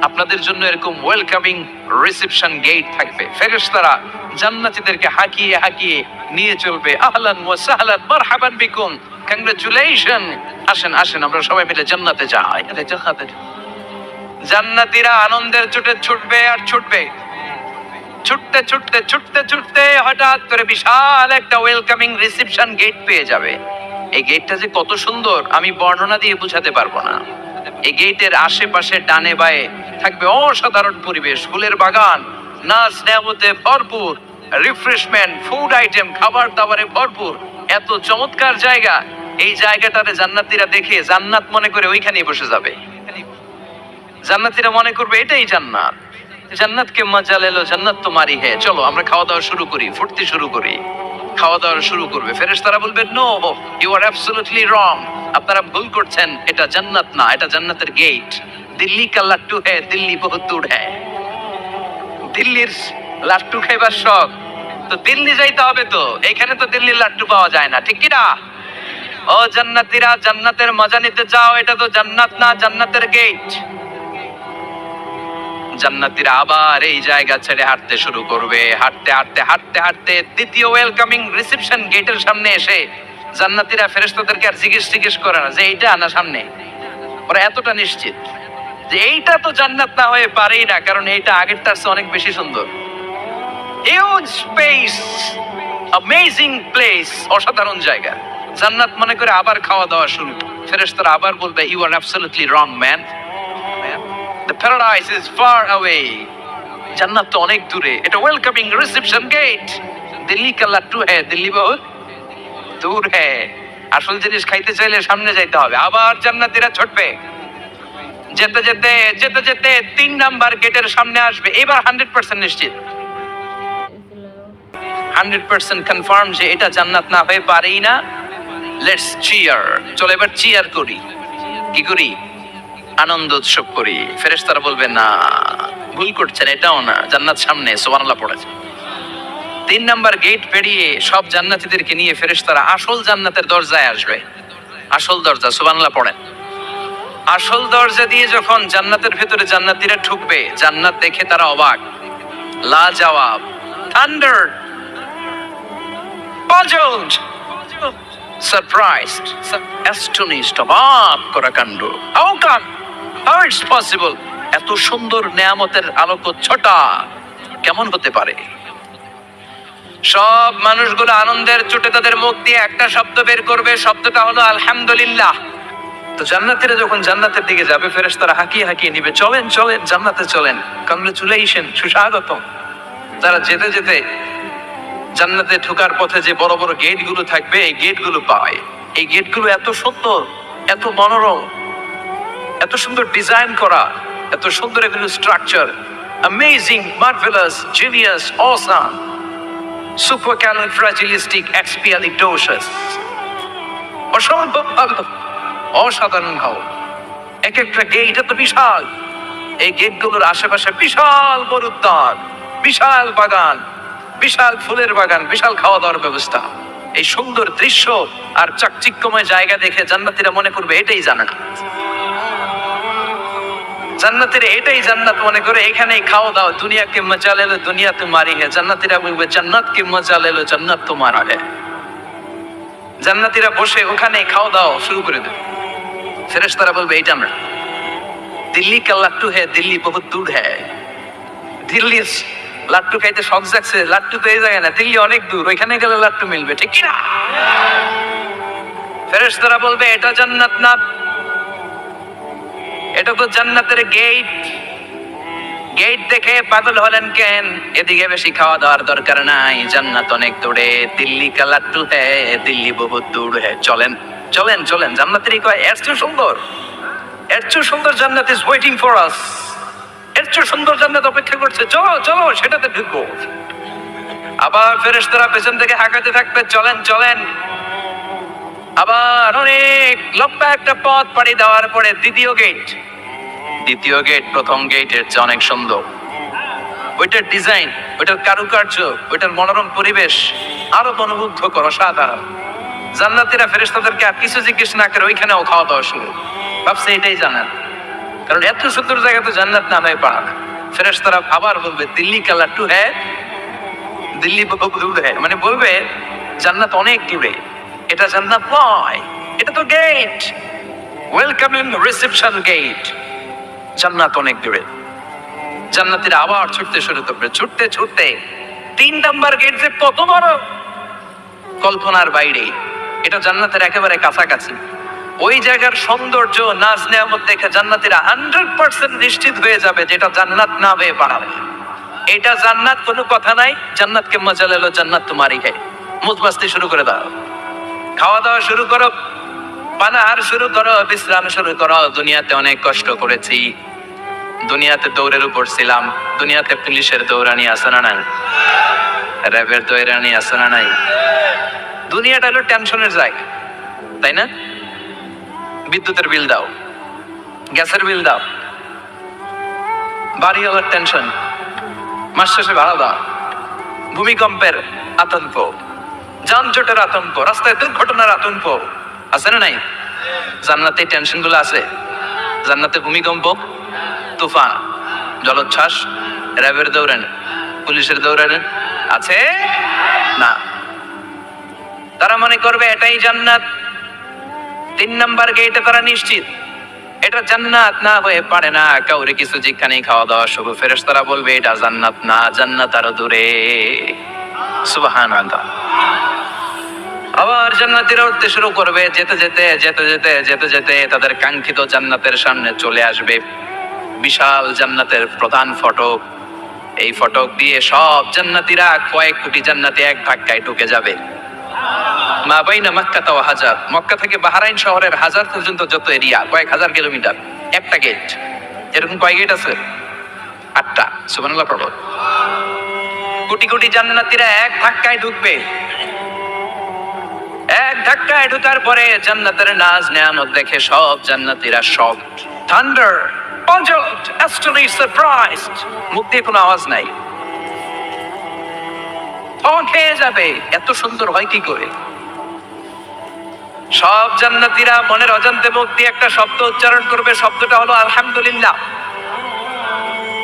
আপনাদের জন্য এরকম ওয়েলকামিং রিসেপশন গেট থাকবে। ফেরেশতারা জান্নাতীদেরকে হাঁকিয়ে হাঁকিয়ে নিয়ে চলবে, আহলান ওয়া সাহলান মারহাবান বিকুম, কংগ্রাচুলেশন, আসেন আসেন আমরা সবাই মিলে জান্নাতে যাই। জান্নাতীরা আনন্দের চোটে ছুটবে আর ছুটবে, ছুটতে ছুটতে ছুটতে ছুটতে হঠাৎ করে বিশাল একটা ওয়েলকামিং রিসেপশন গেট পেয়ে যাবে। এই গেটটা যে কত সুন্দর আমি বর্ণনা দিয়ে বোঝাতে পারবো না। এই গেটের আশেপাশে ডানে বায়ে থাকবে অসাধারণ পরিবেশ, ফুলের বাগান, নাচ নেয়ামতে ভরপুর, রিফ্রেশমেন্ট, ফুড আইটেম, খাবার দাবারে ভরপুর, এত চমৎকার জায়গা। এই জায়গাটাতে জান্নাতীরা দেখে জান্নাত মনে করে ওইখানেই বসে যাবে। জান্নাতীরা মনে করবে এটাই জান্নাত, জান্নাতকে মজা লেলো, জান্নাত তোমারই হে, চলো আমরা খাওয়া দাওয়া শুরু করি, ফুর্তি শুরু করি। খাওয়া দাওয়া শুরু করবে। ফেরেশতারা বলবে, no, you are absolutely wrong, আপনারা ভুল করছেন, এটা জান্নাত না, এটা জান্নাতের গেট। দিল্লি কা লাট্টু হ্যায়, দিল্লি বহুত দূর হ্যায়। দিল্লির লাট্টু খাইবার শখ, তো দিল্লি যাইতে হবে, তো এখানে তো দিল্লির লাট্টু পাওয়া যায় না, ঠিক কি না? ও জান্নাতীরা, জান্নাতের মজা নিতে চাও, এটা তো জান্নাত না, জান্নাতের গেট। জান্নাতীরা আবার এই জায়গা ছেড়ে হাঁটতে শুরু করবে। হাঁটতে হাঁটতে হাঁটতে হাঁটতে দ্বিতীয় ওয়েলকামিং রিসেপশন গেটের সামনে এসে জান্নাতীরা ফেরেশতাদেরকে আর জিজ্ঞেস করে না যে এইটা না সামনে। ওরা এতটা নিশ্চিত যে এইটা তো জান্নাত না হয়ে পারেই না, কারণ এইটা আগেরটার চেয়ে অনেক বেশি সুন্দর। হিউজ স্পেস, অ্যামেজিং প্লেস, অসাধারণ জায়গা। জান্নাত মনে করে আবার খাওয়া দাওয়া শুরু। ফেরেশতারা আবার বলবে, you are absolutely wrong man, the paradise is far away. জান্নাত তো অনেক দূরে, এটা ওয়েলকামিং রিসেপশন গেট। দিল্লি কা লাট্টু হ্যায়, দিল্লি বহুত দূর হ্যায়। আসল জিনিস খাইতে চাইলে সামনে যাইতে হবে। আবার জান্নাতীরা ছুটবে, যেতে যেতে যেতে যেতে 3 নাম্বার গেটের সামনে আসবে। এবার 100% নিশ্চিত, 100% কনফার্ম যে এটা জান্নাত না হয়ে পারেই না। লেটস চিয়ার, চলো এবার চিয়ার করি। কি করি? আনন্দ উৎসব করি। ফেরেশতারা বলবে, না, ভুল করছেন, এটাও না, জান্নাত সামনে। সুবহানাল্লাহ পড়েছে। 3 নাম্বার গেট পেরিয়ে সব জান্নাতীদেরকে নিয়ে ফেরেশতারা আসল জান্নাতের দরজায় আসবে। আসল দরজা, সুবহানাল্লাহ পড়েন। আসল দরজা দিয়ে যখন জান্নাতের ভেতরে জান্নাতীরা ঢুকবে, জান্নাত দেখে তারা অবাক, লাজবাব, থান্ডার, puzzled, surprised, astonished, অবাক করা কাণ্ড। How come? How it's possible? এত সুন্দর নেয়ামতের আলোকচ্ছটা কেমন হতে পারে? সব মানুষগুলো আনন্দের চোটে তাদের মুখ দিয়ে একটা শব্দ বের করবে, শব্দটা হলো আলহামদুলিল্লাহ। তো জান্নাতীরা যখন জান্নাতের দিকে যাবে, ফেরেশতারা হাঁকিয়ে হাঁকিয়ে নিবে, চলেন চলেন জান্নাতে চলেন, কংগ্রেচুলেশন, সুস্বাগতম। তারা যেতে যেতে জান্নাতে ঢোকার পথে যে বড় বড় গেট গুলো থাকবে, এই গেট গুলো পায়। এই গেট গুলো এত সুন্দর, এত মনোরম, এত সুন্দর ডিজাইন করা, এত সুন্দর এগুলো structure, amazing, marvellous, genius, awesome, supercalifragilisticexpialidocious, অসম্ভব ভালো, অসাধারণ ভালো। এক একটা গেট এত বিশাল। এই গেট গুলোর আশেপাশে বিশাল বড় উদ্যান, বিশাল বাগান, বিশাল ফুলের বাগান, বিশাল খাওয়া দাওয়ার ব্যবস্থা। এই সুন্দর দৃশ্য আর চাকচিক্যময় জায়গা দেখে জান্নাতীরা মনে করবে এটাই জান্নাত। জান্নাতীরা এটাই জান্নাত মনে করে এখানেই খাওয়া দাওয়া। দুনিয়া কে মজা লে লো, দুনিয়া তোমারি হ্যায়। জান্নাতীরা বলবে, জান্নাত কে মজা লে লো, জান্নাত তোমারা হ্যায়। জান্নাতীরা বসে ওখানেই খাওয়া দাওয়া শুরু করে দেবে। ফেরেশতারা বলবে, এইটা আমরা। দিল্লি কা লাট্টু হ্যায়, দিল্লি বহুত দূর হ্যায়। দিল্লি লাট্টু খাইতে শখ জাগছে, লাট্টু তো এই জায়গায় না, দিল্লি অনেক দূর, ওইখানে গেলে লাট্টু মিলবে, ঠিক না? ফেরেশতারা বলবে, এটা জান্নাত না, এটা তো জান্নাতের গেট। গেট দেখে পাগল হলেন কেন? এদিকে বেশি খাওয়া দাওয়ার দরকার নাই, জান্নাত অনেক দূরে। দিল্লি কা লাট্টু হ্যায়, দিল্লি বহুত দূর হ্যায়। চলেন চলেন চলেন। জান্নাতেরই কয়, এর চেয়ে সুন্দর, এর চেয়ে সুন্দর জান্নাত ইজ ওয়েটিং ফর আস। এর চেয়ে সুন্দর জান্নাত অপেক্ষা করছে, চলো চলো সেটাতে ঢুকবো। আবার ফেরেশতারা পেছন থেকে হাঁকাতে থাকবে, চলেন চলেন। আবার অনেক লম্বা একটা পথ পাড়ি দেওয়ার পরে দ্বিতীয় গেট। দ্বিতীয় গেট প্রথম গেটের চেয়ে অনেক সুন্দর। ওইটার ডিজাইন, ওইটার কারুকার্য, ওইটার মনোরম পরিবেশ আরো মনোমুগ্ধকর, অসাধারণ। জান্নাতীরা ফেরেশতাদেরকে আর কিছু জিজ্ঞেস না করে ওইখানেও খাওয়া দাওয়া শুরু। ভাবছে এটাই জান্নাত, কারণ এত সুন্দর জায়গা তো জান্নাত না হয়ে পারে না। ফেরেশতারা আবার বলবে, দিল্লি কা লাট্টু হ্যায়, দিল্লি বহুত দূর হ্যায়। মানে বলবে জান্নাত অনেক দূরে, এটা জান্নাত নয়, এটা তো গেট, ওয়েলকামিং রিসেপশন গেট। জান্নাত অনেক দূরে। জান্নাতীরা আবার ছুটতে শুরু করবে, ছুটতে ছুটতে 3 নাম্বার গেট যে কত বড়, কল্পনার বাইরে। এটা জান্নাতের একেবারে কাছাকাছি। ওই জায়গার সৌন্দর্য, নাজ নেয়ামত দেখে জান্নাতীরা 100% নিশ্চিত হয়ে যাবে যেটা জান্নাত না হয়ে পারে। এটা জান্নাত, কোনো কথা নাই। জান্নাতকে মজা লে লো, জান্নাত তোমারি হ্যায়। মুখ বাস্তি শুরু করে দাও, খাওয়া দাওয়া শুরু করো, পানাহার শুরু করো, বিশ্রাম শুরু করো। দুনিয়াতে অনেক কষ্ট করেছি, দুনিয়াতে দৌড়ের উপর ছিলাম, দুনিয়াতে পুলিশের দৌড়ানি আছে না নাই, র্যাবের দৌড়ানি আছে না নাই। দুনিয়াটা হলো টেনশনের জায়গা, তাই না? বিদ্যুতের বিল দাও, গ্যাসের বিল দাও, বাড়ি হওয়ার টেনশন, মাস শেষে ভাড়া দাও, ভূমিকম্পের আতঙ্ক, যানজটের আতঙ্ক, রাস্তায় দুর্ঘটনার আতঙ্ক আছে না নাই? জান্নাতে টেনশন গুলো আছে? জান্নাতে ভূমিকম্প, তুফান, জলোচ্ছ্বাস, র্যাবের দৌড়ান, পুলিশের দৌড়ান আছে না? তারা মনে করবে এটাই জান্নাত। 3 নাম্বার গেটে তারা নিশ্চিত এটা জান্নাত না হয়ে পারে না। কাউরে কিছু জিজ্ঞা নেই, খাওয়া দাওয়া শুরু। ফেরেশতারা বলবে এটা জান্নাত না, জান্নাত আরো দূরে। সুবহানাল্লাহ। আবার জান্নাতীরা উঠতে শুরু করবে, যেতে যেতে যেতে যেতে যেতে যেতে তাদের কাঙ্ক্ষিত জান্নাতের সামনে চলে আসবে। বিশাল জান্নাতের প্রধান ফটক। এই ফটক দিয়ে সব জান্নাতীরা, কয়েক কোটি জান্নাতি এক ধাক্কায় ঢুকে যাবে। মা বাইনা মক্কা ওয়া হাজার, মক্কা থেকে বাহরাইন শহরের হাজার পর্যন্ত যত এরিয়া, কয়েক হাজার কিলোমিটার, একটা গেট। এরকম কয় গেট আছে? 8টা। সুবহানাল্লাহ পড়ো। কোটি কোটি জান্নাতীরা এক ধাক্কায় ঢুকবে। এক ধাক্কায় ঢোকার পরে জান্নাতের নাজ নেয়ামত দেখে সব জান্নাতীরা shocked, thunder, puzzled, astonished, surprised। মুখ দিয়ে কোনো আওয়াজ নাই, খেয়ে যাবে। এত সুন্দর হয় কি করে? সব জান্নাতীরা মনের অজান্তে মুখ দিয়ে একটা শব্দ উচ্চারণ করবে। শব্দটা হলো আলহামদুলিল্লাহ।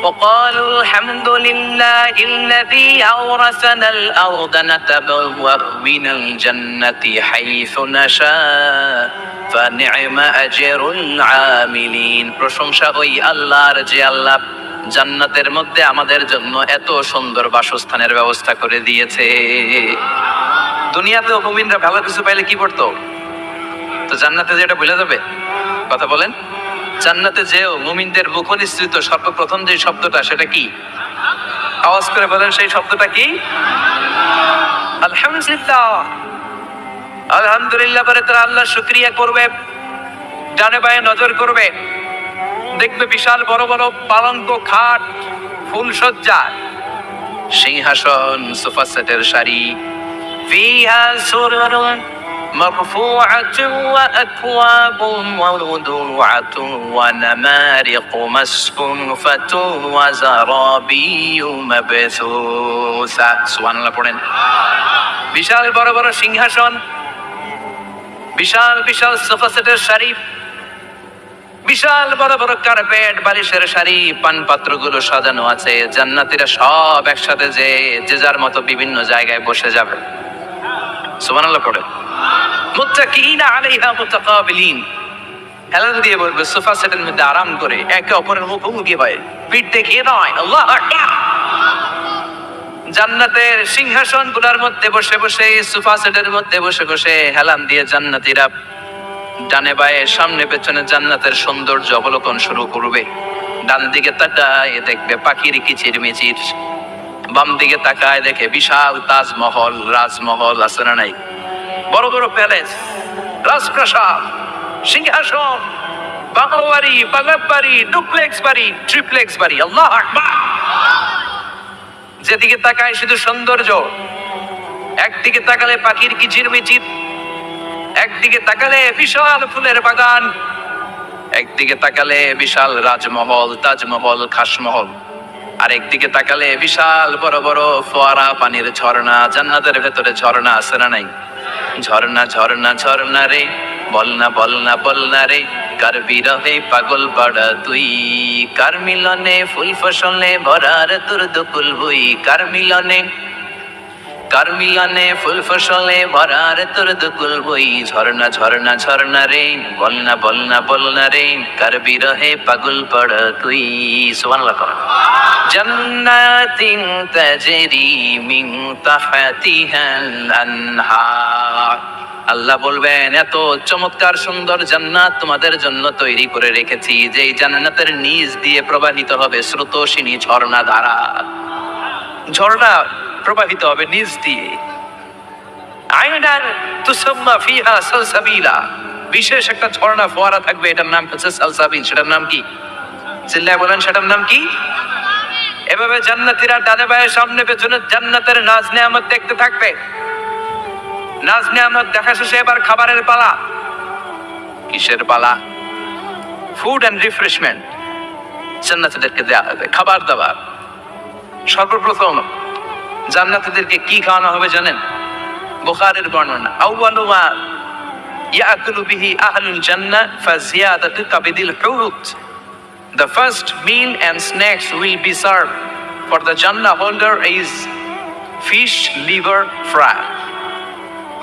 وقالوا الحمد لله الذي أورثنا الأرض نتبوأ من الجنة حيث نشاء فنعم أجر العاملين। প্রশংসা ওই আল্লাহর, যে আল্লাহ জান্নাতের মধ্যে আমাদের জন্য এত সুন্দর বাসস্থানের ব্যবস্থা করে দিয়েছে। দুনিয়াতে মুমিনরা ভালো কিছু পাইলে কি করতো? তো জান্নাতে যেটা ভুলে যাবে? কথা বলেন। জান্নাতে যেও মুমিনদের মুখ নিঃসৃত সর্বপ্রথম যে শব্দটা, সেটা কি? আওয়াজ করে বলেন, সেই শব্দটা কি? আলহামদুলিল্লাহ। আলহামদুলিল্লাহ পরে তারা আল্লাহর শুকরিয়া করবে, ডানে বায়ে নজর করবে, দেখবে বিশাল বড় বড় পালঙ্ক, খাট, ফুলসজ্জা, সিংহাসন, সোফা সেটের সারি, ফিহা সুরুরুন মারফুআতুন ওয়া আকওয়াবুন মাওদুআতুন ওয়া নামারিকু মাসফুফাতুন ওয়া যারাবিয়্যু মাবসুসা। সুবহানাল্লাহ পড়েন। বিশাল বড় বড় সিংহাসন, বিশাল বিশাল সোফা সেটের সারি, বিশাল বড় বড় কার্পেট, বালিশের সারি, পানপাত্রগুলো সাজানো আছে। জান্নাতীরা সব একসাথে যে যার মতো বিভিন্ন জায়গায় বসে যাবে। সুবহানাল্লাহ পড়ে। মুত্তাকিনা আলাইহা মুতাকাবিলিন, হেলান দিয়ে বলবে সোফা সেটের মধ্যে আরাম করে, একে অপরের মুখোমুখি হয়ে, পিঠ দেখিয়ে নয়। আল্লাহু আকবার। জান্নাতের সিংহাসন গুলার মধ্যে বসে বসে, সোফা সেটের মধ্যে বসে বসে হেলান দিয়ে জান্নাতীরা ডানে বায়ে সামনে পেছনে জান্নাতের সৌন্দর্য অবলোকন শুরু করবে। ডান দিকে তাকায় দেখবে পাখির কিচিরমিচির, বাম দিকে তাকায় দেখে বিশাল তাজমহল, রাজমহল আছে না নাই? বড় বড় প্যালেস, রাজপ্রাসাদ, সিংহাসন, বাংলো বাড়ি, বাগান বাড়ি, ডুপ্লেক্স বাড়ি, ট্রিপ্লেক্স বাড়ি। আল্লাহু আকবার। যেদিকে তাকায় শুধু সৌন্দর্য। একদিকে তাকালে পাখির কিচিরমিচির, একদিকে তাকালে বিশাল ফুলের বাগান, একদিকে তাকালে বিশাল রাজমহল, তাজমহল, খাসমহল, আর একদিকে তাকালে বিশাল বড় বড় ফোয়ারা, পানির ঝর্ণা। জান্নাতের ভেতরে ঝর্ণা আছে না নাই? ঝর্ণা ঝর্ণা ঝর্ণা রে, বলনা বলনা বলনা রে, কার বিরহে পাগল পাড়া তুই, কার মিলনে ফুল ফসলে ভরার তোর দুকুল ভুই, কার মিলনে ফুল ফসলে ভরার তোর দুকুল বই। ঝর্ণা ঝর্ণা ঝর্ণা রে, বলনা বলনা বলনা রে, কার বিরহে পাগল পড়া তুই। সুবহানাল্লাহ। জান্নাতিন তাজরি মিন তাহতিহাল আনহার। আল্লাহ বলবেন এত চমৎকার সুন্দর জান্নাত তোমাদের জন্য তৈরি করে রেখেছি, যেই জান্নাতের নিচ দিয়ে প্রবাহিত হবে স্রোতস্বিনী ঝর্ণা ধারা। ঝর্ণা প্রবাহিত হবে নিচ দিয়ে। আইনান তুসাম্মা ফিহা সালসাবিলা, বিশেষ একটা ঝর্ণা ফোয়ারা থাকবে, এটার নাম হচ্ছে সালসাবিল। সেটার নাম কি? চিল্লায় বলেন, সেটার নাম কি? এভাবে জান্নাতীরা ডানে বায়ে সামনে পেছনে জান্নাতের নাজ নেয়ামত দেখতে থাকবে। নাজ নেয়ামত দেখা শেষে এবার খাবারের পালা। কিসের বালা? ফুড অ্যান্ড রিফ্রেশমেন্ট জান্নাতীদেরকে দেয়া হবে, খাবার দাবার। সর্বপ্রথম জান্নাতীদেরকে কি খাওয়ানো হবে জানেন? বুখারীর বর্ণনা, আউয়ালু মা ইয়াকুলু বিহি আহলুল জান্নাহ ফাজিয়াদাতু কাবিদিল হুত। The first meal and snacks will be served for the Jannah holder is fish liver fry.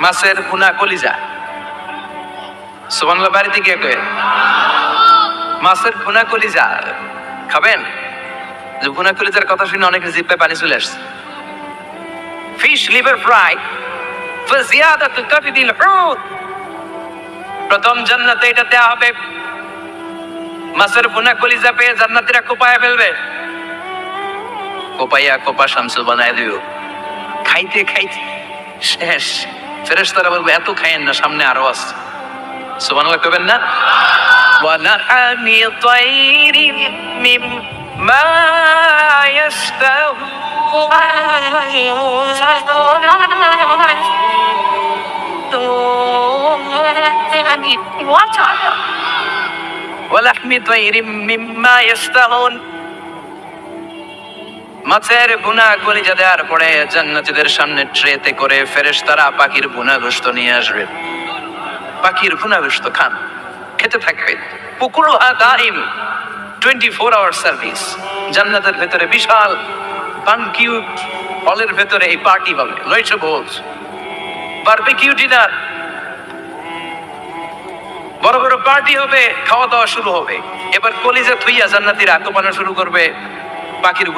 মাছের ভুনা কলিজা। সুবহানাল্লাহ, বাড়িতে গিয়ে কয়ে মাছের ভুনা কলিজা খাবেন? যে ভুনা কলিজার কথা শুনে অনেকের জিহ্বায় পানি চলে আসছে। ফিশ লিভার ফ্রাই ফাজিয়াদাতু কাবিদিল হুত। প্রথম জান্নাতে এটা দেয়া হবে। মাছের ভুনা কলিজা পেয়ে জান্নাতীরা কোপায় ফেলবে, কোপাইয়া কোপা শামসু বানায় দিও। খাইতে খাইতে শেষ। ফেরেশতারা বলবে এত খাইয়েন না, সামনে আরো আছে। সুবহানাল্লাহ কইবেন না? ওয়া লাহামি তাইরিন মিম্মা ইয়াশতাহুন ওয়ালাহমি তাইরিন মিম্মা ইয়াশতাহুন। মাছের ভুনা কলিজা দেওয়ার পরে জান্নাতীদের সামনে ট্রেতে করে ফেরেশতারা পাখির ভুনা গোশত নিয়ে আসবে। পাখির ভুনা গোশত খান, খেতে থাকবে। পুকুরুহা দাইম, 24 আওয়ার সার্ভিস। জান্নাতের ভেতরে বিশাল বানকিউট হলের ভেতরে এই পার্টি হবে, লইছে ভোজ, বারবিকিউ ডিনার, বড় বড় পার্টি হবে, খাওয়া দাওয়া শুরু হবে। এবার কলিজা থুইয়া জান্নাতীরা কোপানো শুরু করবে পাখির